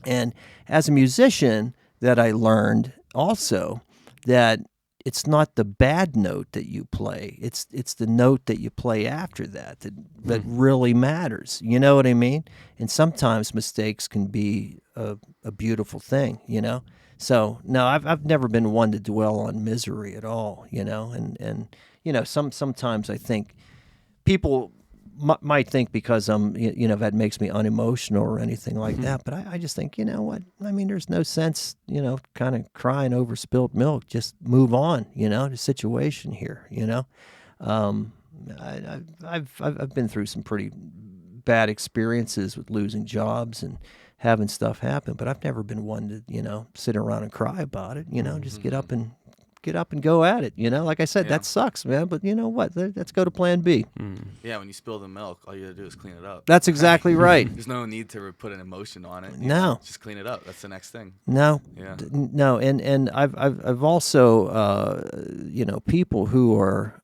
And as a musician, that I learned also that it's not the bad note that you play. It's the note that you play after that really matters. You know what I mean? And sometimes mistakes can be a beautiful thing, you know? So, no, I've never been one to dwell on misery at all, you know? And you know, sometimes I think people might think because you know, that makes me unemotional or anything like that. But I just think, you know what? I mean, there's no sense, you know, kind of crying over spilled milk. Just move on, you know, the situation here, you know. I've been through some pretty bad experiences with losing jobs and having stuff happen, but I've never been one to, you know, sit around and cry about it. You know, just get up and get up and go at it. Like I said, that sucks, man. But you know what? Let's go to plan B. Yeah, when you spill the milk, all you gotta do is clean it up. That's exactly right. There's no need to put an emotion on it. No, just clean it up. That's the next thing. No, yeah, no, and I've also people who are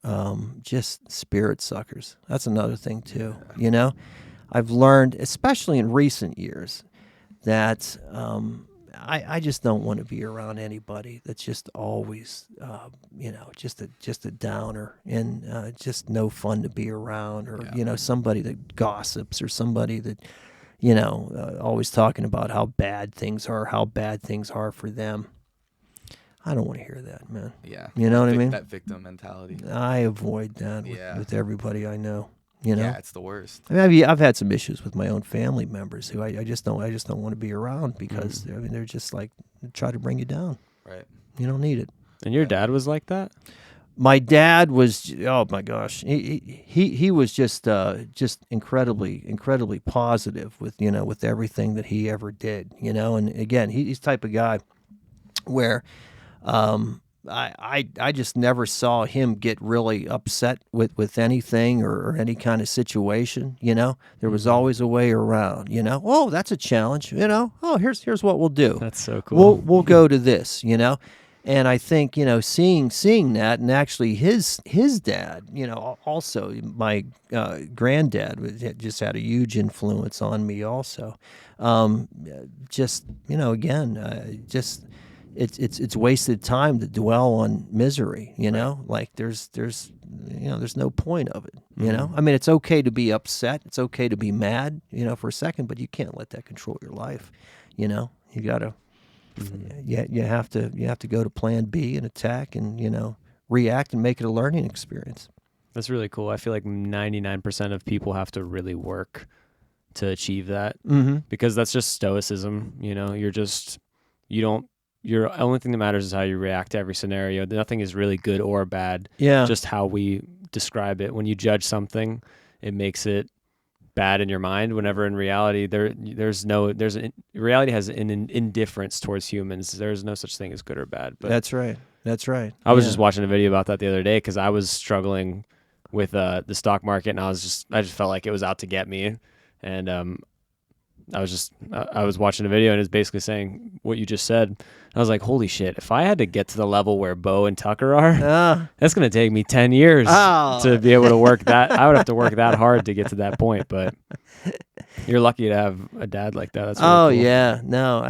just spirit suckers. That's another thing too. I've learned, especially in recent years, that I just don't want to be around anybody that's just always, just a downer and just no fun to be around, or somebody that gossips, or somebody that always talking about how bad things are for them. I don't want to hear that, man. Yeah, you know what I mean? That victim mentality. I avoid that with everybody I know. Yeah, it's the worst. I mean, I've had some issues with my own family members who I just don't want to be around because they're just like try to bring you down. Right. You don't need it. And your dad was like that? My dad was, oh my gosh, he was just incredibly positive with everything that he ever did. And again, he's the type of guy where I just never saw him get really upset with anything or any kind of situation. There was always a way around. Oh, that's a challenge. Oh, here's what we'll do. That's so cool. We'll go to this. And I think seeing that, and actually his dad, also my granddad just had a huge influence on me also. It's wasted time to dwell on misery, like there's no point of it, I mean, it's okay to be upset. It's okay to be mad, for a second, but you can't let that control your life. You gotta, you have to go to plan B and attack and, react and make it a learning experience. That's really cool. I feel like 99% of people have to really work to achieve that, because that's just stoicism. Your only thing that matters is how you react to every scenario. Nothing is really good or bad. Yeah. Just how we describe it. When you judge something, it makes it bad in your mind. Whenever in reality, reality has an indifference towards humans. There's no such thing as good or bad. But That's right. I was just watching a video about that the other day because I was struggling with the stock market, and I just felt like it was out to get me, and I was watching a video and it's basically saying what you just said. I was like, holy shit, if I had to get to the level where Bo and Tucker are, that's going to take me 10 years to be able to work that. I would have to work that hard to get to that point, but you're lucky to have a dad like that. That's really cool. Yeah. No,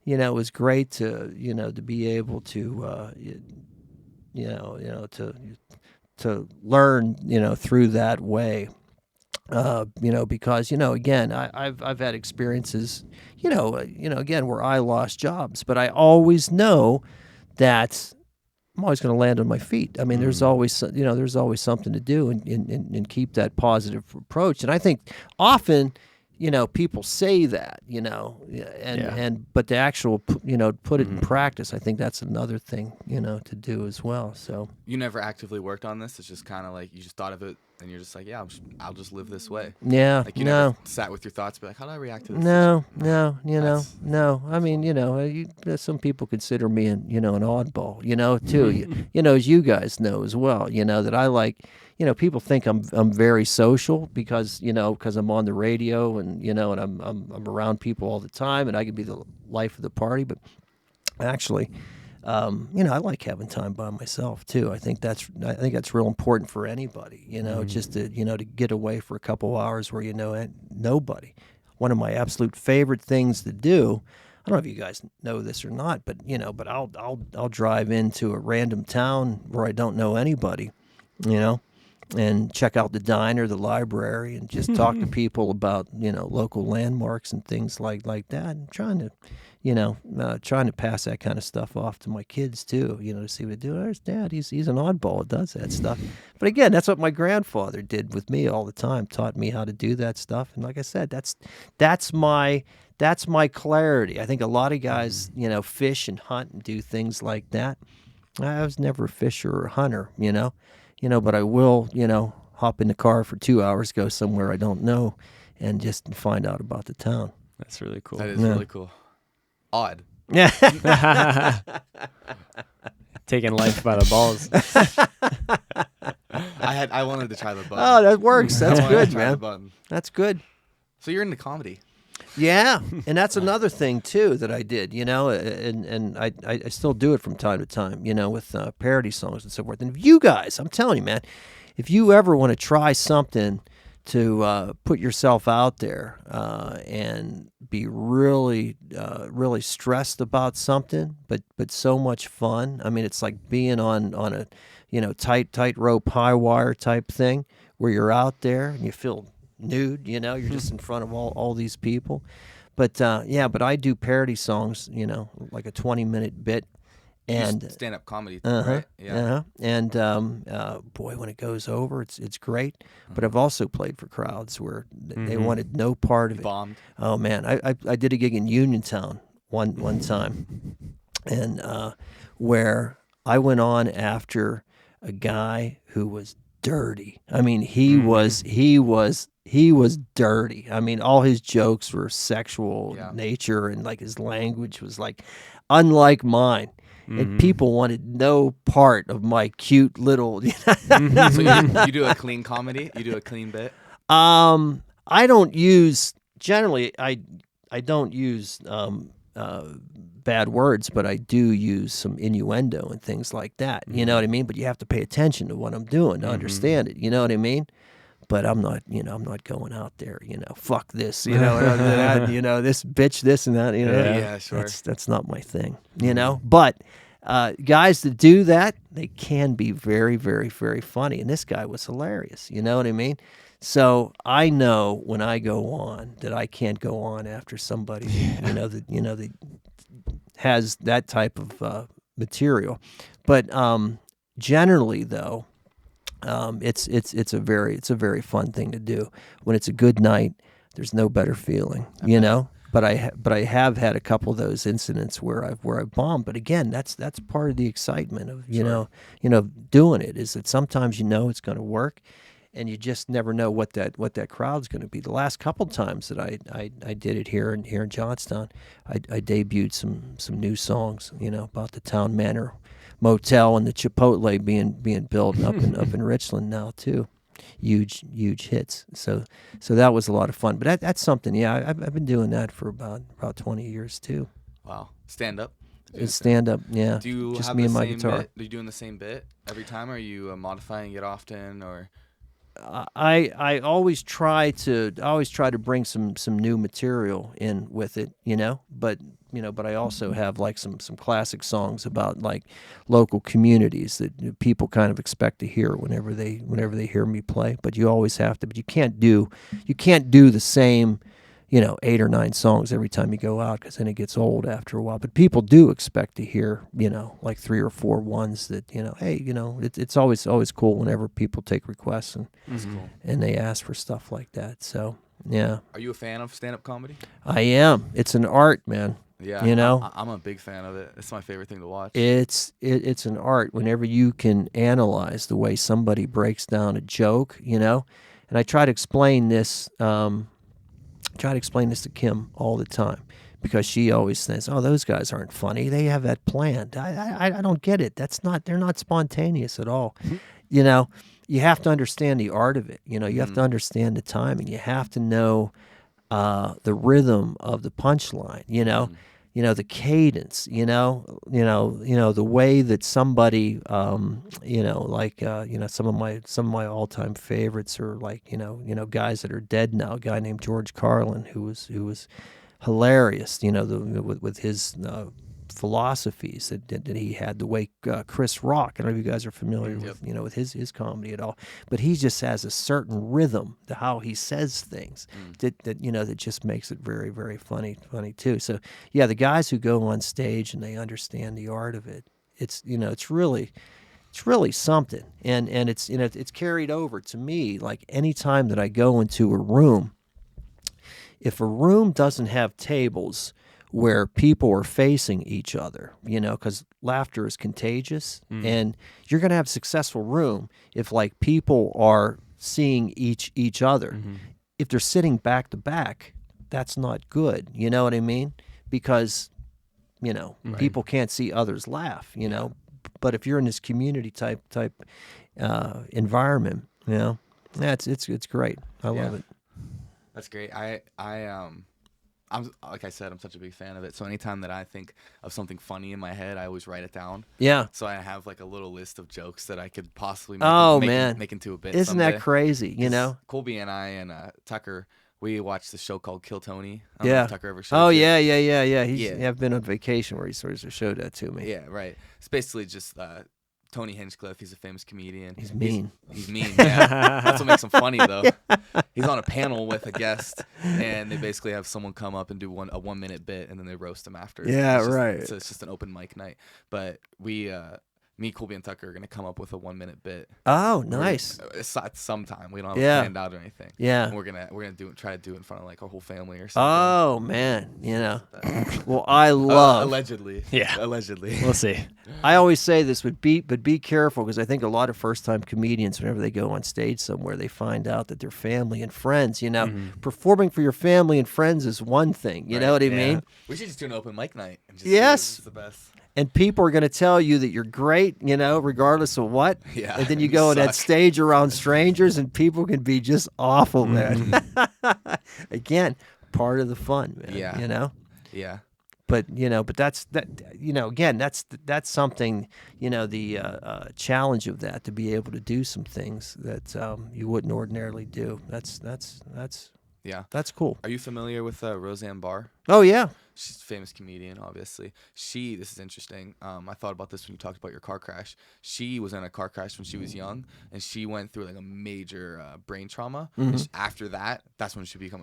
it was great to be able to, to learn, through that way. Because again, I've had experiences, again, where I lost jobs, but I always know that I'm always going to land on my feet. I mean, there's always something to do and keep that positive approach. And I think often, people say that, but the actual, put it in practice, I think that's another thing, to do as well. So you never actively worked on this. It's just kind of like you just thought of it. And you're just like, yeah, I'll just live this way. Yeah, like you never sat with your thoughts, be like, how do I react to this? No. I mean, some people consider me an oddball, too. As you guys know as well, that I like, people think I'm very social because I'm on the radio and and I'm around people all the time and I can be the life of the party, but actually. I like having time by myself too. I think that's real important for anybody, just to, to get away for a couple hours where nobody. One of my absolute favorite things to do, I don't know if you guys know this or not, but but I'll drive into a random town where I don't know anybody, and check out the diner, the library, and just talk to people about, local landmarks and things like that, and trying to pass that kind of stuff off to my kids too, to see what they do. There's Dad, he's an oddball that does that stuff. But again, that's what my grandfather did with me all the time, taught me how to do that stuff. And like I said, that's my clarity. I think a lot of guys, fish and hunt and do things like that. I was never a fisher or a hunter, but I will, hop in the car for 2 hours, go somewhere I don't know, and just find out about the town. That's really cool. That is really cool. Odd. Yeah. taking life by the balls. I wanted to try the button. Oh, that works. That's I wanted to good, try the man. button. That's good. So you're into comedy. Yeah, and that's another thing too that I did, and I still do it from time to time, with parody songs and so forth. And if you guys, I'm telling you, man, if you ever want to try something to put yourself out there and be really, really stressed about something, but so much fun. I mean, it's like being on a tightrope, high wire type thing where you're out there and you feel nude, you're just in front of all these people. But but I do parody songs, like a 20-minute bit. And stand-up comedy, uh-huh, right? Yeah. And boy, when it goes over, it's great. But I've also played for crowds where they wanted no part of it. Bombed. Oh man, I did a gig in Uniontown one time, and where I went on after a guy who was dirty. I mean, he was dirty. I mean, all his jokes were sexual nature, and like his language was like unlike mine. And people wanted no part of my cute little. So you do a clean comedy? You do a clean bit? I don't use generally. I don't use bad words, but I do use some innuendo and things like that. You know what I mean? But you have to pay attention to what I'm doing to understand it. You know what I mean? But I'm not going out there, fuck this, that, this bitch, this and that, Yeah, sure. That's not my thing, But guys that do that, they can be very, very, very funny. And this guy was hilarious. You know what I mean? So I know when I go on that I can't go on after somebody, that has that type of material. But generally, though, it's a very fun thing to do. When it's a good night, there's no better feeling, But I have had a couple of those incidents where I've bombed. But again, that's part of the excitement of doing it, is that sometimes it's going to work, and you just never know what that crowd's going to be. The last couple times that I did it here in Johnstown, I debuted some new songs, about the Town Manor Motel and the Chipotle being built up in Richland now too. Huge hits. So that was a lot of fun. But that's something. Yeah, I've been doing that for about 20 years too. Wow. Stand up. It's stand up. Yeah. Do you just have me the and my same guitar? bit? Are you doing the same bit every time? Or are you modifying it often? Or I always try to bring some new material in with it, but I also have like some classic songs about like local communities that people kind of expect to hear whenever they hear me play. But you always have to. But you can't do the same 8 or 9 songs every time you go out, because then it gets old after a while. But people do expect to hear, like 3 or 4 ones that, hey, it's always cool whenever people take requests and they ask for stuff like that. So, yeah. Are you a fan of stand-up comedy? I am. It's an art, man. Yeah, I'm a big fan of it. It's my favorite thing to watch. It's an art whenever you can analyze the way somebody breaks down a joke, And I try to explain this to Kim all the time, because she always says, "Oh, those guys aren't funny. They have that planned." I don't get it. They're not spontaneous at all. You have to understand the art of it. You have to understand the timing. You have to know the rhythm of the punchline. The cadence. The way that somebody, some of my all-time favorites are like, guys that are dead now. A guy named George Carlin, who was hilarious. With his philosophies that he had. The way Chris Rock, I don't know if you guys are familiar with his comedy at all, but he just has a certain rhythm to how he says things that just makes it very, very funny too. So yeah, the guys who go on stage and they understand the art of it, it's really something, and it's carried over to me. Like any time that I go into a room, if a room doesn't have tables where people are facing each other, because laughter is contagious, and you're going to have a successful room if like people are seeing each other. If they're sitting back to back, that's not good. You know what I mean? Because, people can't see others laugh, but if you're in this community type environment, it's great. I love it. That's great. I'm like I said, I'm such a big fan of it. So anytime that I think of something funny in my head, I always write it down. Yeah. So I have like a little list of jokes that I could possibly make into a bit. Isn't someday. that crazy? Colby and I and Tucker, we watched the show called Kill Tony. I don't Yeah. know if Tucker ever showed it. I've been on vacation where he sort of showed that to me. Yeah, right. It's basically just Tony Hinchcliffe. He's a famous comedian. He's mean. He's mean. Yeah. That's what makes him funny, though. He's on a panel with a guest, and they basically have someone come up and do a 1 minute bit, and then they roast him after. Yeah, right. It's just an open mic night. But me, Colby, and Tucker are gonna come up with a 1 minute bit. Oh, nice. At some time. We don't have it planned out or anything. Yeah. And we're gonna try to do it in front of like our whole family or something. Oh man, Well, I love allegedly. Yeah. Allegedly. We'll see. I always say this, but be careful, because I think a lot of first-time comedians, whenever they go on stage somewhere, they find out that their family and friends, performing for your family and friends is one thing. You know what I mean? We should just do an open mic night. And just Yes. it's the best. And people are going to tell you that you're great, regardless of what. Yeah. And then you go on that stage around strangers, and people can be just awful, man. Again, part of the fun, man. Yeah. Yeah. But that's again, that's something, the challenge of that, to be able to do some things that you wouldn't ordinarily do. That's cool. Are you familiar with Roseanne Barr? Oh yeah. She's a famous comedian, obviously. This is interesting. I thought about this when you talked about your car crash. She was in a car crash when she was young, and she went through like a major brain trauma. And after that, that's when she became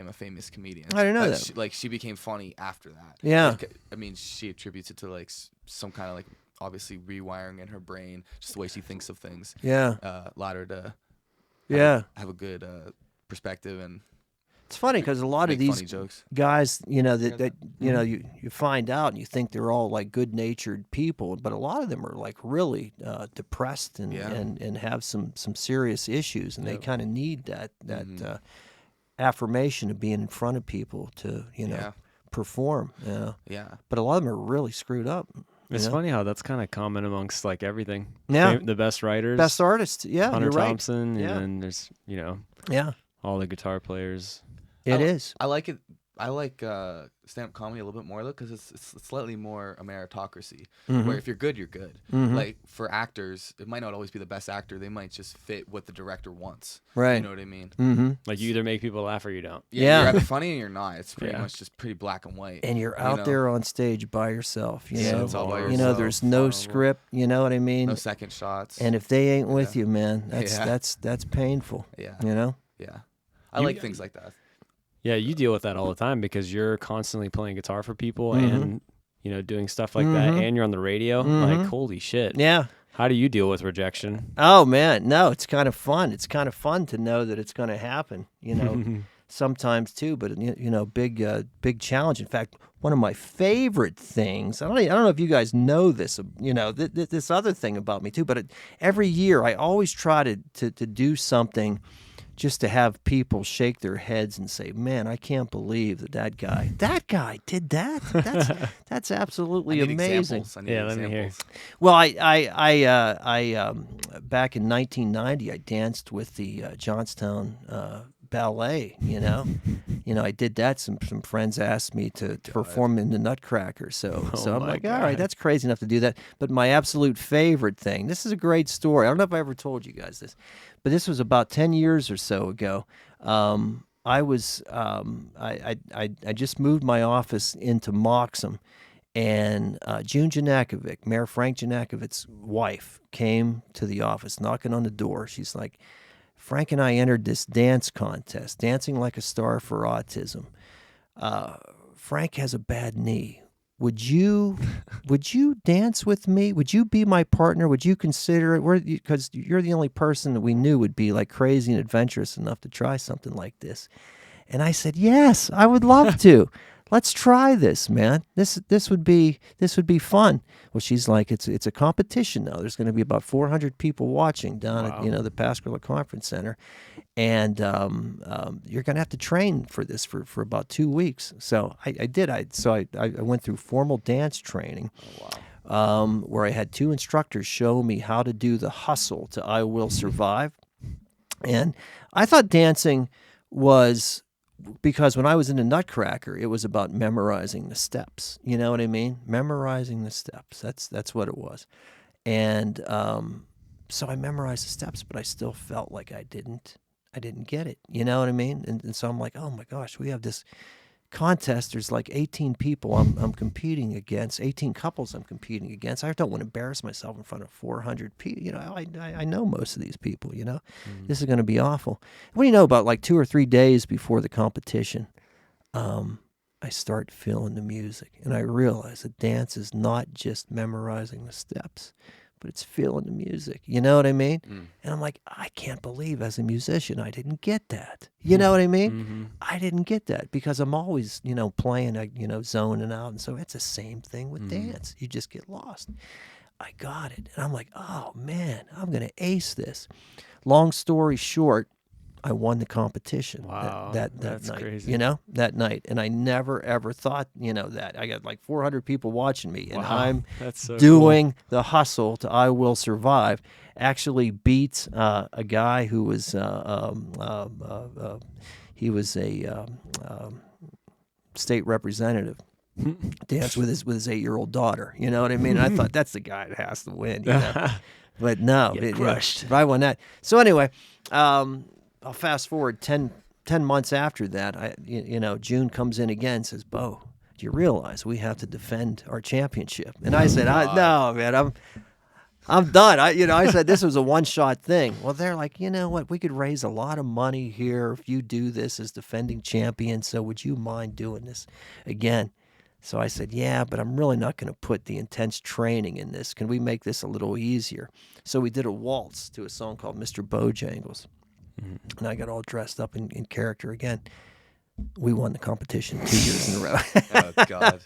a famous comedian. I didn't know that. She became funny after that. Yeah. I mean, she attributes it to like some kind of like obviously rewiring in her brain, just the way she thinks of things. Yeah. Allowed her to have a good perspective. And it's funny because a lot of these guys, that you find out and you think they're all like good-natured people, but a lot of them are like really depressed and have some serious issues, and they kind of need that affirmation of being in front of people to perform. Yeah. But a lot of them are really screwed up. It's funny how that's kind of common amongst like everything. Yeah. The best writers, best artists. Yeah, Hunter you're right. Thompson, Yeah. and then there's all the guitar players. It is. I like it. I like stand-up comedy a little bit more, though, because it's slightly more a meritocracy. Where if you're good, you're good. Like for actors, it might not always be the best actor. They might just fit what the director wants. Right. You know what I mean? Like you either make people laugh or you don't. Yeah. You're either funny and you're not. It's pretty much just pretty black and white. And you're out there on stage by yourself. You know, it's all by yourself. There's no script. You know what I mean? No second shots. And if they ain't with you, man, that's painful. Yeah. You know? Yeah. I like things like that. Yeah, you deal with that all the time because you're constantly playing guitar for people and doing stuff like that, and you're on the radio. Like, holy shit. Yeah. How do you deal with rejection? Oh man, no, it's kind of fun. It's kind of fun to know that it's going to happen. Sometimes too, but big challenge. In fact, one of my favorite things. I don't know if you guys know this. This other thing about me too. But every year, I always try to do something just to have people shake their heads and say, "Man, I can't believe that guy did that. That's absolutely amazing." Let me hear. Well, I back in 1990, I danced with the Johnstown ballet. I did that. Some friends asked me to perform in the Nutcracker. So I'm like, all right, that's crazy enough to do that. But my absolute favorite thing. This is a great story. I don't know if I ever told you guys this, but this was about 10 years or so ago. I just moved my office into Moxham, and June Janakovic, Mayor Frank Janakovic's wife, came to the office knocking on the door. She's like, "Frank and I entered this dance contest, Dancing Like a Star for Autism. Frank has a bad knee. Would you dance with me? Would you be my partner? Would you consider it? Because you're the only person that we knew would be like crazy and adventurous enough to try something like this." And I said, "Yes, I would love to. Let's try this, man. This would be fun." Well, she's like, it's a competition now. There's going to be about 400 people watching down at the Pascagoula Conference Center, and you're going to have to train for this for about 2 weeks. So I did. I went through formal dance training. Oh, where I had 2 instructors show me how to do the hustle to I Will Survive. And I thought dancing was, because when I was in the Nutcracker, it was about memorizing the steps. You know what I mean? Memorizing the steps. That's what it was. And so I memorized the steps, but I still felt like I didn't get it. You know what I mean? And so I'm like, oh my gosh, we have this contest. There's like 18 people I'm competing against, 18 couples I'm competing against. I don't want to embarrass myself in front of 400 people. You know, I know most of these people, you know. This is going to be awful. What do you know, about like 2 or 3 days before the competition, I start feeling the music, and I realize that dance is not just memorizing the steps, but it's feeling the music. You know what I mean? And I'm like, I can't believe as a musician I didn't get that. You know what I mean? I didn't get that because I'm always, you know, playing, you know, zoning out. And so it's the same thing with dance. You just get lost. I got it. And I'm like, oh man, I'm going to ace this. Long story short, I won the competition. Wow, that that's night, crazy. you know, that night. And I never, ever thought, you know, that. I got like 400 people watching me, and I'm That's so doing the hustle to I Will Survive. Actually beats a guy who was, he was a state representative. Danced with his 8-year-old daughter. You know what I mean? And I thought, that's the guy that has to win. You know? But no, crushed. If I won that. So anyway, I'll fast forward 10 months after that. You know, June comes in again and says, Bo, do you realize we have to defend our championship? And I said, no, man, I'm done. I said this was a one-shot thing. Well, they're like, you know what? We could raise a lot of money here if you do this as defending champion. So would you mind doing this again? So I said, yeah, but I'm really not going to put the intense training in this. Can we make this a little easier? So we did a waltz to a song called Mr. Bojangles. And I got all dressed up in character again. We won the competition 2 years in a row. Oh, God.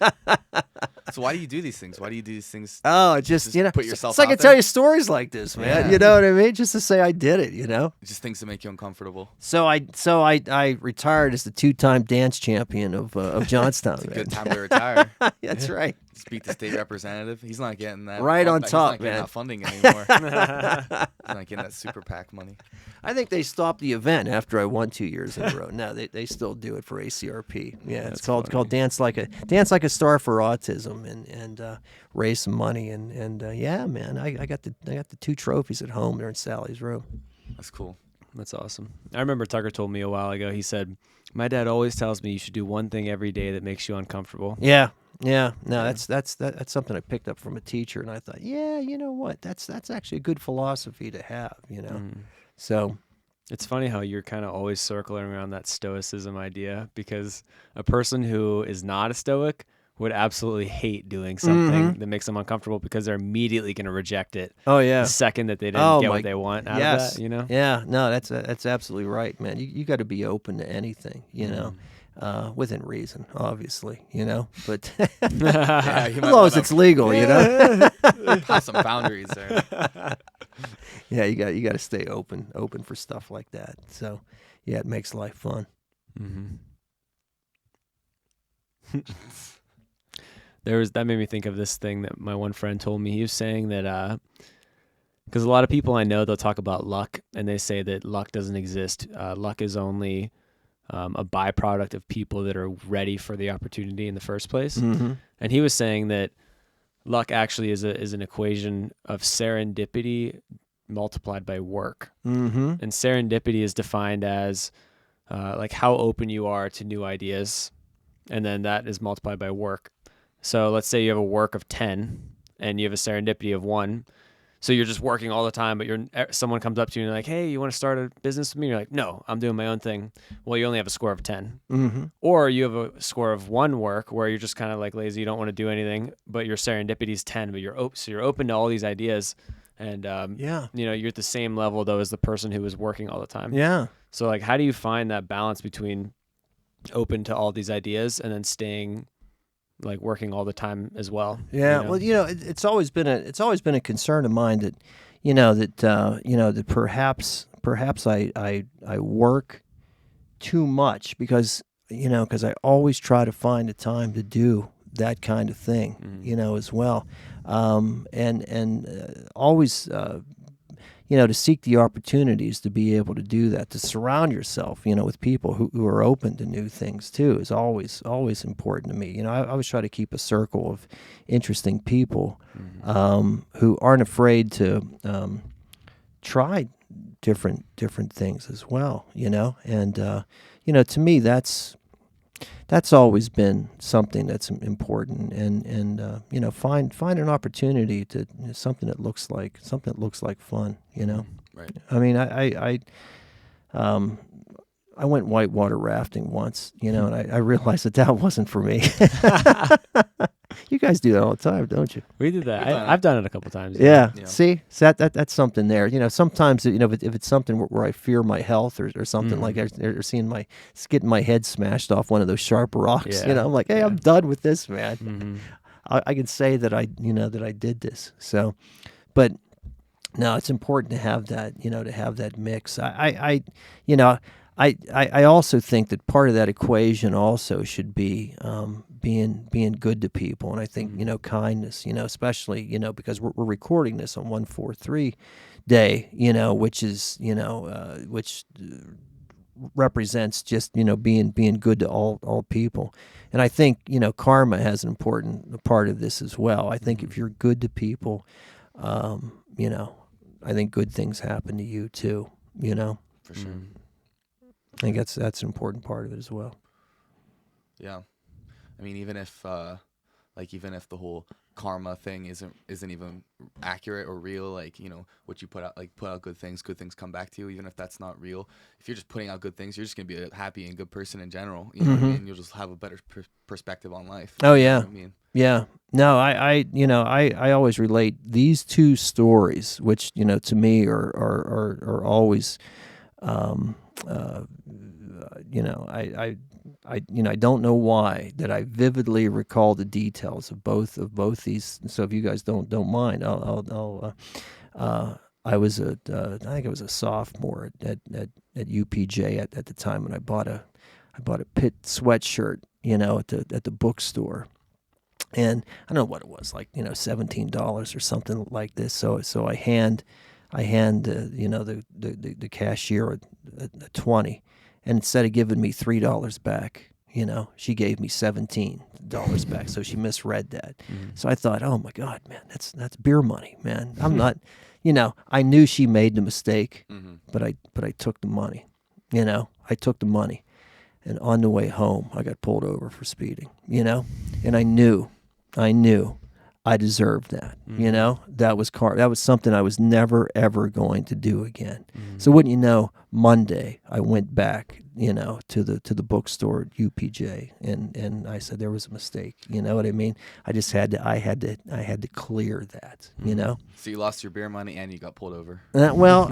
So why do you do these things? Why do you do these things? Oh, just you know, put yourself it's like out I there? tell you stories like this, man. Yeah. You know what I mean? Just to say I did it, you know? Just things to make you uncomfortable. So I retired as the 2-time dance champion of Johnstown. It's a good time to retire. That's right. Just beat the state representative. He's not getting that. Right on he's top, not getting man. that funding anymore. He's not getting that super PAC money. I think they stopped the event after I won 2 years in a row. No, they still do it for ACRP. Yeah, it's called Dance Like a Star for Autism, and raise some money, and yeah, man, I got the 2 trophies at home. They're in Sally's room. That's cool. That's awesome. I remember Tucker told me a while ago, he said, my dad always tells me you should do one thing every day that makes you uncomfortable. Yeah. No, that's something I picked up from a teacher, and I thought, yeah, you know what, that's actually a good philosophy to have, you know. So it's funny how you're kind of always circling around that stoicism idea, because a person who is not a stoic would absolutely hate doing something that makes them uncomfortable, because they're immediately going to reject it. Oh yeah, the second that they didn't get what they want out of that, you know. Yeah, no, that's absolutely right, man. You got to be open to anything, you know. Within reason, obviously, you know, but Yeah, as long as it's legal, you know. have some boundaries there. Yeah, you got to stay open for stuff like that. So, yeah, it makes life fun. That made me think of this thing that my one friend told me. He was saying that because a lot of people I know, they'll talk about luck, and they say that luck doesn't exist. Luck is only a byproduct of people that are ready for the opportunity in the first place. And he was saying that luck actually is an equation of serendipity multiplied by work. And serendipity is defined as like how open you are to new ideas, and then that is multiplied by work. So let's say you have a work of 10 and you have a serendipity of 1. So you're just working all the time, but someone comes up to you and like, hey, you want to start a business with me? You're like, no, I'm doing my own thing. Well, you only have a score of 10. Or you have a score of 1 work where you're just kind of like lazy. You don't want to do anything, but your serendipity is 10, but you're open to all these ideas. And, you know, you're at the same level though as the person who was working all the time. Yeah. So like, how do you find that balance between open to all these ideas and then staying like working all the time as well? Yeah. You know? Well, you know, it's always been a concern of mine that, that perhaps I work too much because I always try to find the time to do that kind of thing, you know, as well. And always, you know, to seek the opportunities to be able to do that, to surround yourself, you know, with people who are open to new things too, is always important to me. You know, I always try to keep a circle of interesting people who aren't afraid to try different things as well, you know. And you know, to me, that's always been something that's important. And you know, find an opportunity to, you know, something that looks like fun, you know. Right. I mean, I went whitewater rafting once, you know, and I realized that wasn't for me. You guys do that all the time, don't you? We did that. I've done it a couple times. Yeah. Yeah. See, so that's something there. You know, sometimes, you know, if it's something where I fear my health or something like that, or getting my head smashed off one of those sharp rocks, Yeah. you know, I'm like, hey, I'm done with this, man. Mm-hmm. I can say that I did this. So, but no, it's important to have that, you know, to have that mix. I also think that part of that equation also should be being good to people, and I think, you know, kindness, you know, especially, you know, because we're recording this on 143 day, you know, which is, you know, which represents just, you know, being good to all people. And I think, you know, karma has an important part of this as well. I think if you're good to people, you know, I think good things happen to you too, you know. For sure. I think that's an important part of it as well. Yeah. I mean, even if the whole karma thing isn't even accurate or real, like, you know, what you put out good things come back to you. Even if that's not real, if you're just putting out good things, you're just gonna be a happy and good person in general. You know what I mean? You'll just have a better perspective on life. Oh, You know yeah. what I mean? Yeah. No, I always relate these two stories, which, you know, to me are always, you know, I don't know why that I vividly recall the details of both these. So if you guys don't mind, I was I think I was a sophomore at UPJ at the time when I bought a Pitt sweatshirt, you know, at the bookstore. And I don't know what it was, like, you know, $17 or something like this. So I hand you know, the cashier a 20, and instead of giving me $3 back, you know, she gave me $17 back. So she misread that. So I thought, oh my God, man, that's beer money, man. I'm not, you know, I knew she made the mistake, but I took the money. You know, I took the money, and on the way home, I got pulled over for speeding. You know, and I knew I deserved that. You know, that was something I was never ever going to do again. So wouldn't you know, Monday I went back, you know, to the bookstore at UPJ, and I said there was a mistake. You know what I mean? I had to clear that. You know. So you lost your beer money and you got pulled over. Well,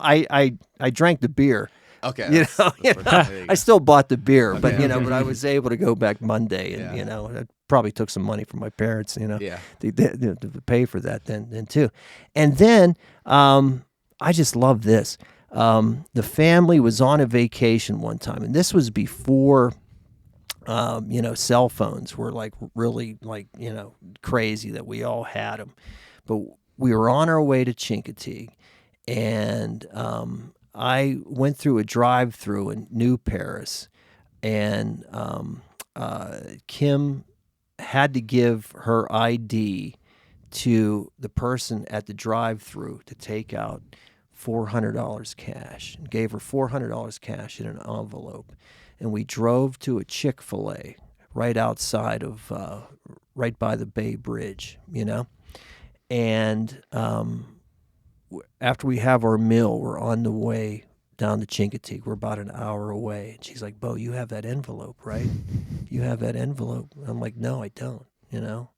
I drank the beer. Okay. You know, There you go. I still bought the beer, Okay, but, you know, okay. but I was able to go back Monday, and, Yeah. you know, I probably took some money from my parents, you know, Yeah. to pay for that then too. And then I just love this. The family was on a vacation one time, and this was before, you know, cell phones were like really, like, you know, crazy that we all had them. But we were on our way to Chincoteague, and I went through a drive-through in New Paris, and Kim had to give her ID to the person at the drive-through to take out $400 cash, and gave her $400 cash in an envelope. And we drove to a Chick-fil-A right outside of, right by the Bay Bridge, you know? And after we have our meal, we're on the way down to Chincoteague. We're about an hour away. And she's like, Bo, you have that envelope, right? You have that envelope. I'm like, no, I don't. You know,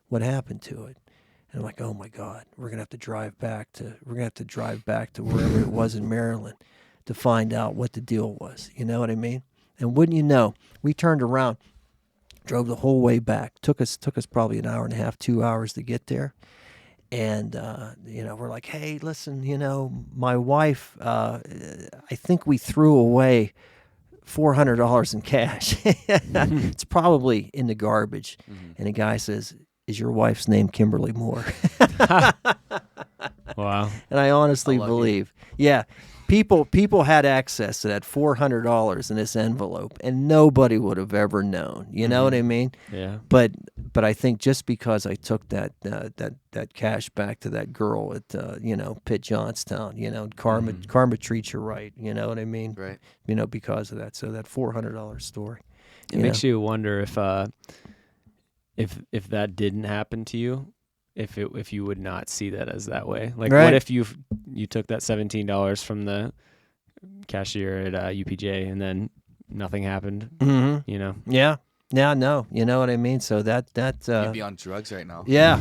what happened to it? And I'm like, oh my God, we're gonna have to drive back to wherever it was in Maryland to find out what the deal was. You know what I mean? And wouldn't you know, we turned around, drove the whole way back. Took us probably an hour and a half, 2 hours to get there. And, you know, we're like, hey, listen, you know, my wife, I think we threw away $400 in cash. It's probably in the garbage. And the guy says, "Is your wife's name Kimberly Moore?" Wow. And I honestly believe, people had access to that $400 in this envelope, and nobody would have ever known. You know what I mean? Yeah. But I think just because I took that cash back to that girl at Pitt Johnstown, karma treats you right. You know what I mean? Right. Because of that. So that $400 story. It makes you wonder if that didn't happen to you, if you would not see that as that way. Like, right. What if you took that $17 from the cashier at UPJ and then nothing happened? Mm-hmm. Yeah. Yeah, no, you know what I mean. So that you'd be on drugs right now. Yeah.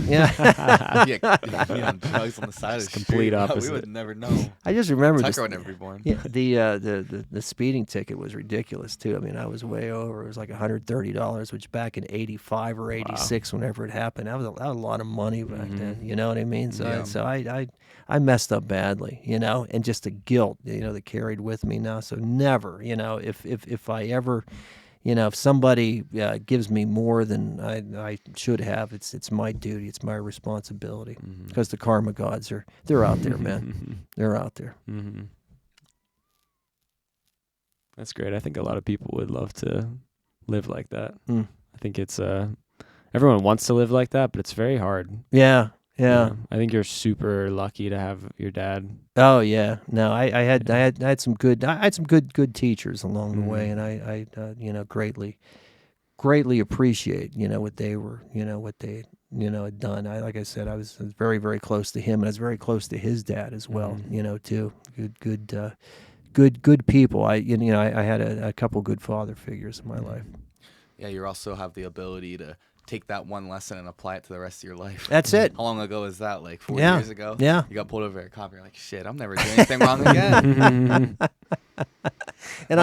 You'd be on drugs on the side of the complete street. opposite. We would never know. I just remember Tucker would never be born. Yeah, the speeding ticket was ridiculous too. I mean, I was way over. It was like $130, which back in '85 or '86, whenever it happened, that was a lot of money back then. You know what I mean? So I messed up badly, and just the guilt, that carried with me now. So never, if I ever. If somebody gives me more than I should have, it's my duty, it's my responsibility, because the karma gods they're out there, man. They're out there. Mm-hmm. That's great. I think a lot of people would love to live like that. I think it's everyone wants to live like that, but it's very hard. Yeah. Yeah. I think you're super lucky to have your dad. Oh yeah. No, I had some good teachers along the way, and I greatly appreciate what they were what they had done. Like I said, I was very, very close to him, and I was very close to his dad as well. Too good people. I had a couple good father figures in my life. Yeah, you also have the ability to take that one lesson and apply it to the rest of your life. That's it. How long ago was that? Like 4 years ago? Yeah. You got pulled over at a cop. You're like, shit, I'm never doing anything wrong again. And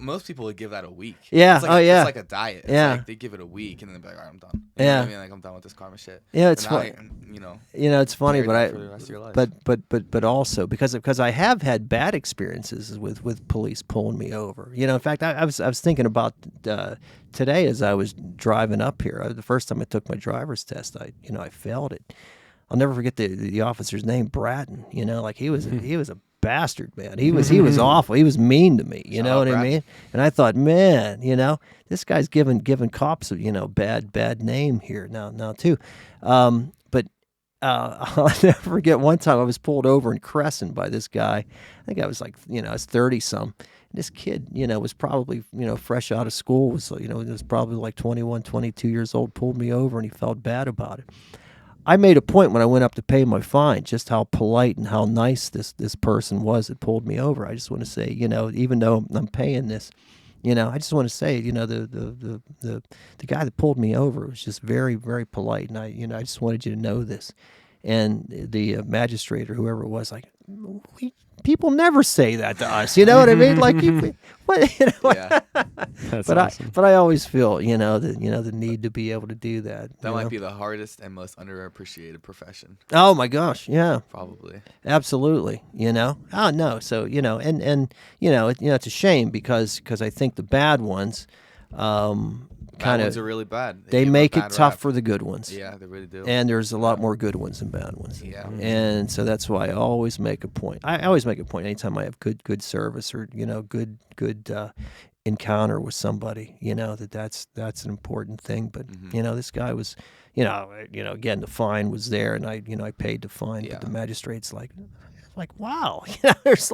most people would give that a week. Yeah. It's like yeah. It's like a diet. It's like they give it a week and then they're like, all right, I'm done. You know what I mean? Like, I'm done with this karma shit. Yeah, it's funny. It's funny, for the rest of your life. but also because I have had bad experiences with police pulling me over. In fact, I was thinking about today as I was driving up here. The first time I took my driver's test, I failed it. I'll never forget the officer's name, Bratton. Like he was a bastard, man. He was awful. He was mean to me. You know what I mean? And I thought, man, this guy's giving cops a bad name here now too. But I'll never forget one time I was pulled over in Crescent by this guy. I think I was like, I was 30-some. This kid, was probably, fresh out of school, was probably like 21, 22 years old, pulled me over, and he felt bad about it. I made a point when I went up to pay my fine, just how polite and how nice this person was that pulled me over. I just want to say, even though I'm paying this, I just want to say, the guy that pulled me over was just very, very polite, and I just wanted you to know this. And the magistrate or whoever it was, like, people never say that to us. You know what I mean? Like, what? Yeah. That's awesome. But I always feel, the need to be able to do that. That might be the hardest and most underappreciated profession. Oh my gosh, yeah. Probably. Absolutely. Oh no. So and it's a shame because I think the bad ones, Bad ones are really bad. They make it tough for the good ones. Yeah, they really do. And there's a lot more good ones than bad ones. Yeah. And so that's why I always make a point. I always make a point anytime I have good service or good encounter with somebody. That's an important thing. But this guy was, again, the fine was there, and I paid the fine. Yeah. But the magistrate's like, wow, there's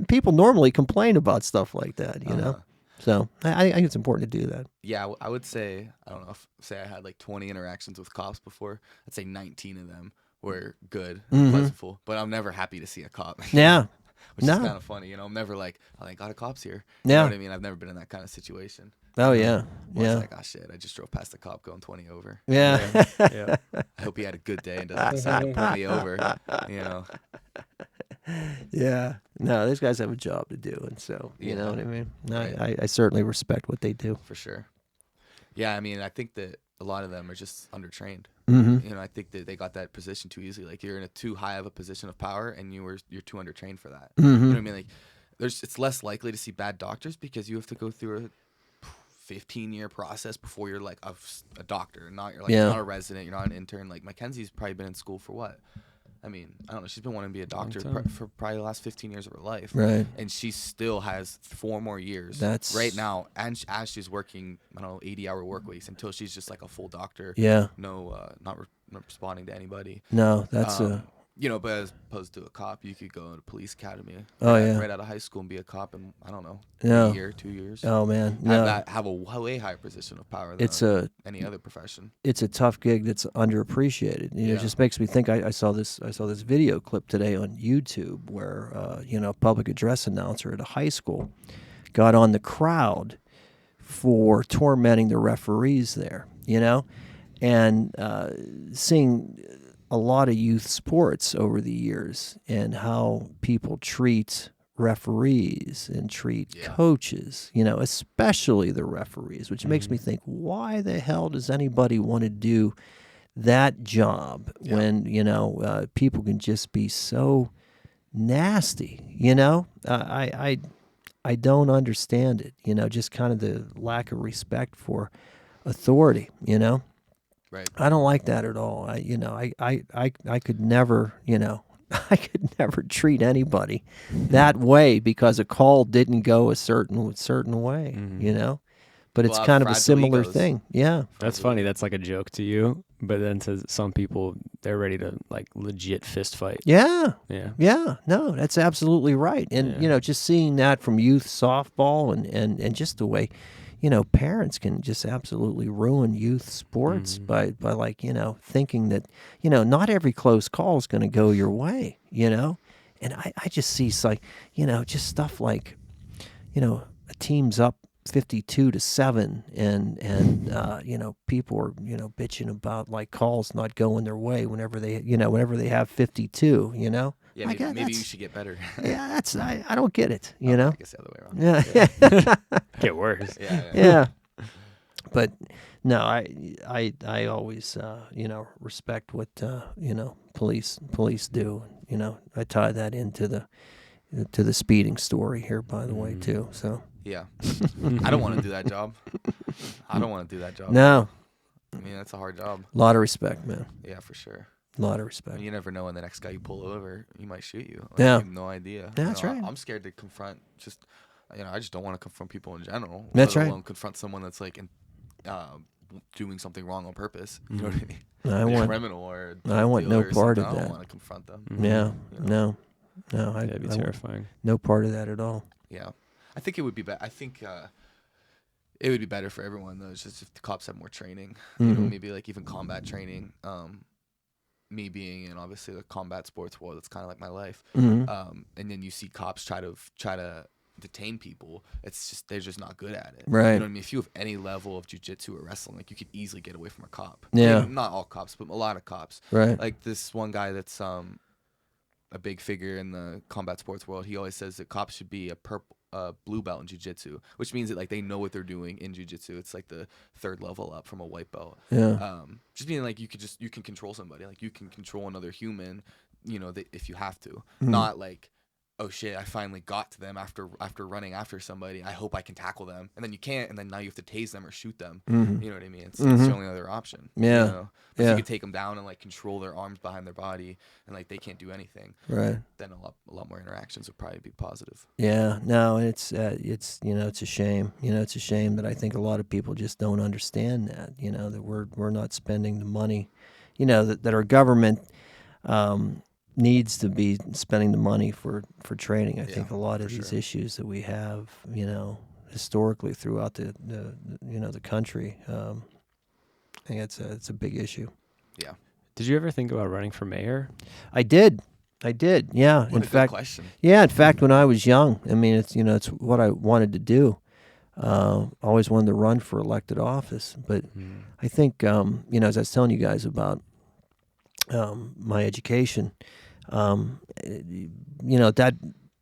people normally complain about stuff like that. So I think it's important to do that. Yeah, I would say, I don't know, say I had like 20 interactions with cops before. I'd say 19 of them were good, pleasantful, but I'm never happy to see a cop. Yeah. Which is kind of funny. I'm never like, oh, thank God a cop's here. You Yeah. know what I mean? I've never been in that kind of situation. Oh, yeah. Where Yeah. It's like, oh, shit, I just drove past the cop going 20 over. Yeah. Yeah. I hope he had a good day and doesn't decide to pull me over, Yeah. No, these guys have a job to do, and so you know what I mean. I certainly respect what they do. For sure. Yeah, I mean, I think that a lot of them are just undertrained. Mm-hmm. I think that they got that position too easily. Like, you're in a too high of a position of power, and you're too undertrained for that. Mm-hmm. You know what I mean? Like, it's less likely to see bad doctors because you have to go through a 15-year process before you're like a doctor, not you're not a resident, you're not an intern. Like Mackenzie's probably been in school for what? I mean, I don't know. She's been wanting to be a doctor for probably the last 15 years of her life. Right. And she still has 4 more years right now. And as she's working, 80-hour work weeks until she's just like a full doctor. Yeah. No, not responding to anybody. No, that's but as opposed to a cop, you could go to police academy. Right out of high school and be a cop in, I don't know, a year, 2 years. Oh man, have a way higher position of power than any other profession. It's a tough gig that's underappreciated. It just makes me think. I saw this video clip today on YouTube where a public address announcer at a high school got on the crowd for tormenting the referees there. And seeing a lot of youth sports over the years and how people treat referees and treat coaches, especially the referees, which makes me think, why the hell does anybody want to do that job when, people can just be so nasty, I don't understand it, just kind of the lack of respect for authority, Right. I don't like that at all. I could never, I could never treat anybody that way because a call didn't go a certain way, But it's kind of a similar thing. Yeah. That's funny. That's like a joke to you, but then to some people, they're ready to like legit fist fight. Yeah. Yeah. Yeah. No, that's absolutely right. And just seeing that from youth softball and just the way, parents can just absolutely ruin youth sports by like, thinking that, not every close call is going to go your way, And I just see like, just stuff like, a team's up 52-7 and people are, bitching about like calls not going their way whenever they have 52, Yeah, maybe you should get better. Yeah, I don't get it, I guess the other way around. Yeah. Get worse. Yeah. But no, I always respect what police do. I tie that into the speeding story here, by the way, too. So yeah, I don't want to do that job. No, I mean that's a hard job. A lot of respect, man. Yeah, for sure. A lot of respect. I mean, you never know when the next guy you pull over, he might shoot you. Like, Yeah. You have no idea. That's right. I'm scared to confront I just don't want to confront people in general. That's let right. alone confront someone that's like doing something wrong on purpose. You know what I mean? I Like want a criminal or I want no part of I don't that. want to confront them. Yeah. No. That'd be I want terrifying. no part of that at all. Yeah, I think it would be better. I think it would be better for everyone though. It's just if the cops have more training. Maybe like even combat training. Me being in obviously the combat sports world, it's kind of like my life. And then you see cops try to detain people. It's just they're just not good at it. Right. You know what I mean? If you have any level of jiu-jitsu or wrestling, like you could easily get away from a cop. Yeah. I mean, not all cops, but a lot of cops. Right. Like this one guy that's a big figure in the combat sports world. He always says that cops should be a blue belt in jiu-jitsu, which means that like they know what they're doing in jiu-jitsu. It's like the 3rd level up from a white belt. Yeah. Just meaning like you can control somebody, like you can control another human, if you have to. Not like, oh shit, I finally got to them after running after somebody. I hope I can tackle them, and then you can't, and then now you have to tase them or shoot them. You know what I mean? It's the only other option. Yeah. But if you could take them down and like control their arms behind their body, and like they can't do anything. Right. Then a lot more interactions would probably be positive. Yeah. No, it's it's a shame. It's a shame that I think a lot of people just don't understand that. That we're not spending the money. That our government needs to be spending the money for training. I think a lot of these issues that we have, historically throughout the country, I think it's a big issue. Yeah. Did you ever think about running for mayor? I did. Yeah. What a good question. Yeah. In fact, when I was young, I mean, it's what I wanted to do. Always wanted to run for elected office, but I think as I was telling you guys about my education, at that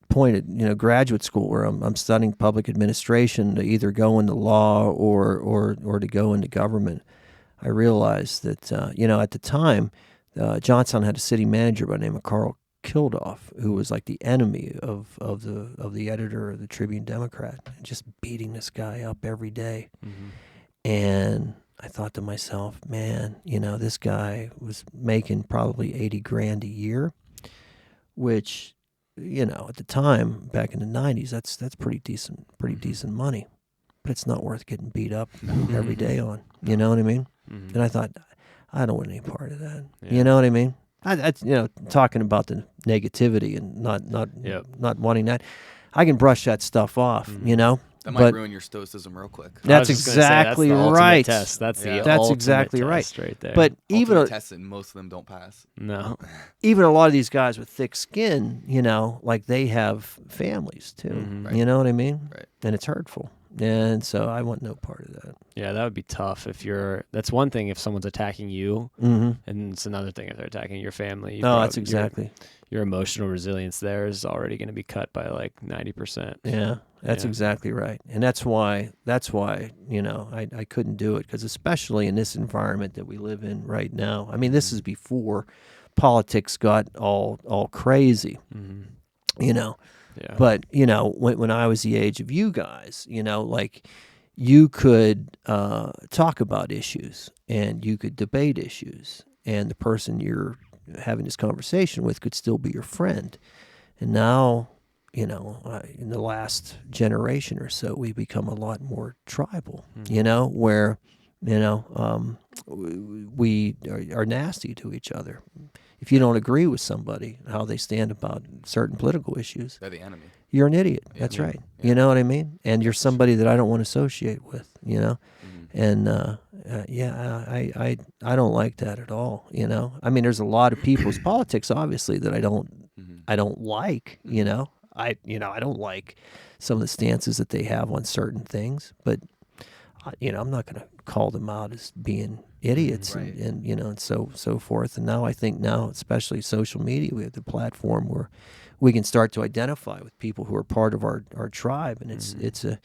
point at graduate school where I'm studying public administration to either go into law or to go into government, I realized that at the time Johnstown had a city manager by the name of Carl Kilduff, who was like the enemy of the editor of the Tribune Democrat, just beating this guy up every day. And I thought to myself, man, this guy was making probably $80,000 a year, which, at the time back in the 90s, that's pretty decent money, but it's not worth getting beat up every day on. You know what I mean? And I thought, I don't want any part of that. Yeah. You know what I mean? I talking about the negativity and not wanting that, I can brush that stuff off. That might ruin your stoicism real quick. That's exactly right. Test. That's the That's ultimate exactly test right there. But even tests, and most of them don't pass. No. Even a lot of these guys with thick skin, like they have families too. Right. You know what I mean? Right. And it's hurtful. And so I want no part of that. Yeah, that would be tough that's one thing if someone's attacking you, and it's another thing if they're attacking your family. No, that's exactly. Your emotional resilience there is already going to be cut by like 90%. Yeah, that's exactly right. And that's why I couldn't do it, because especially in this environment that we live in right now. I mean, this is before politics got all crazy, Yeah. But, when I was the age of you guys, like you could talk about issues and you could debate issues, and the person you're having this conversation with could still be your friend. And now, in the last generation or so, we've become a lot more tribal, where, we are nasty to each other. If you don't agree with somebody, how they stand about certain political issues, they're the enemy. You're an idiot. That's right. Yeah. You know what I mean? And you're somebody that I don't want to associate with, And I don't like that at all, I mean, there's a lot of people's politics, obviously, that I don't like, I don't like some of the stances that they have on certain things, but I'm not going to call them out as being idiots and so forth. And now I think especially social media, we have the platform where we can start to identify with people who are part of our tribe, and it's a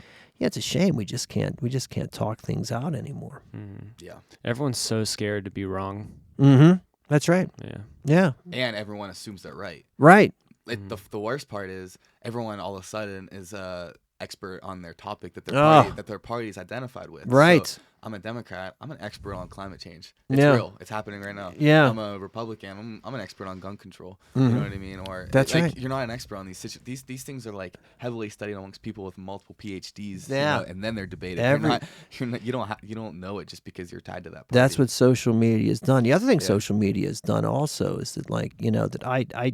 shame we just can't talk things out anymore. Yeah, everyone's so scared to be wrong. That's right. Yeah, and everyone assumes they're right. The worst part is everyone all of a sudden is expert on their topic that their party is identified with. Right. So I'm a Democrat. I'm an expert on climate change. It's Yeah. real. It's happening right now. Yeah. I'm a Republican. I'm an expert on gun control. You know what I mean? Or That's right. You're not an expert on these things are like heavily studied amongst people with multiple PhDs. Yeah. And then they're debated. You don't know it just because you're tied to that party. That's what social media has done. The other thing social media has done also is that, that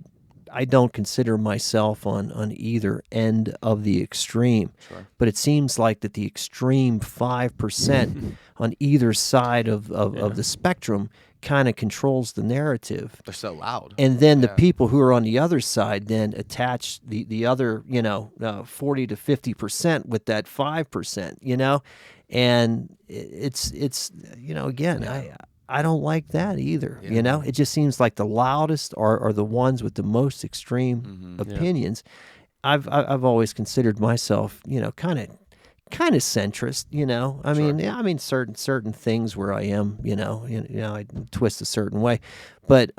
I don't consider myself on either end of the extreme, but it seems like that the extreme 5% on either side of the spectrum kind of controls the narrative. They're so loud. And then the people who are on the other side then attach the other 40 to 50% with that 5%, and it's again I don't like that either. Yeah. It just seems like the loudest are the ones with the most extreme opinions. I've always considered myself, kind of centrist. I mean, certain things where I am, I twist a certain way, but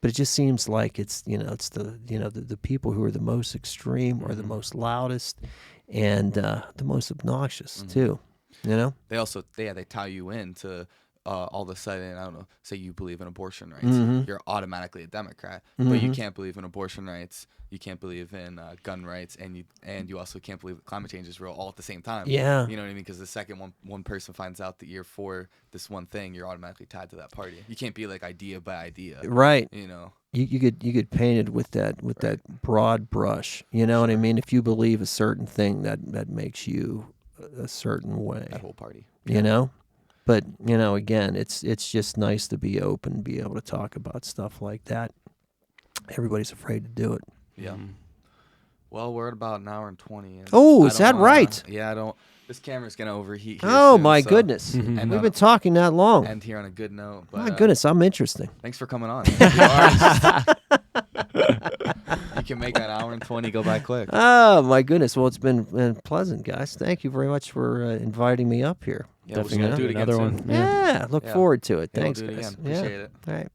it just seems like it's it's the people who are the most extreme or the most loudest and the most obnoxious too. They also they tie you in to all of a sudden, I don't know, say you believe in abortion rights, you're automatically a Democrat, but you can't believe in abortion rights, you can't believe in gun rights, and you also can't believe that climate change is real all at the same time. Yeah. You know what I mean? Because the second one person finds out that you're for this one thing, you're automatically tied to that party. You can't be like idea by idea. Right. You get painted with that broad brush. You know what I mean? If you believe a certain thing, that makes you a certain way. That whole party. But again, it's just nice to be open, be able to talk about stuff like that. Everybody's afraid to do it. Yeah. Well, we're at about an hour and 20. Oh, is that right? Yeah, I don't. This camera's gonna overheat. Here Oh soon, my so, goodness! and We've been talking that long. End here on a good note. But, my goodness, I'm interesting. Thanks for coming on. You can make that hour and 20 go by quick. Oh my goodness! Well, it's been pleasant, guys. Thank you very much for inviting me up here. Yeah, we're gonna do it again another soon. one. Yeah, look forward to it. Yeah, Thanks, we'll do it guys. again. Appreciate it. All right.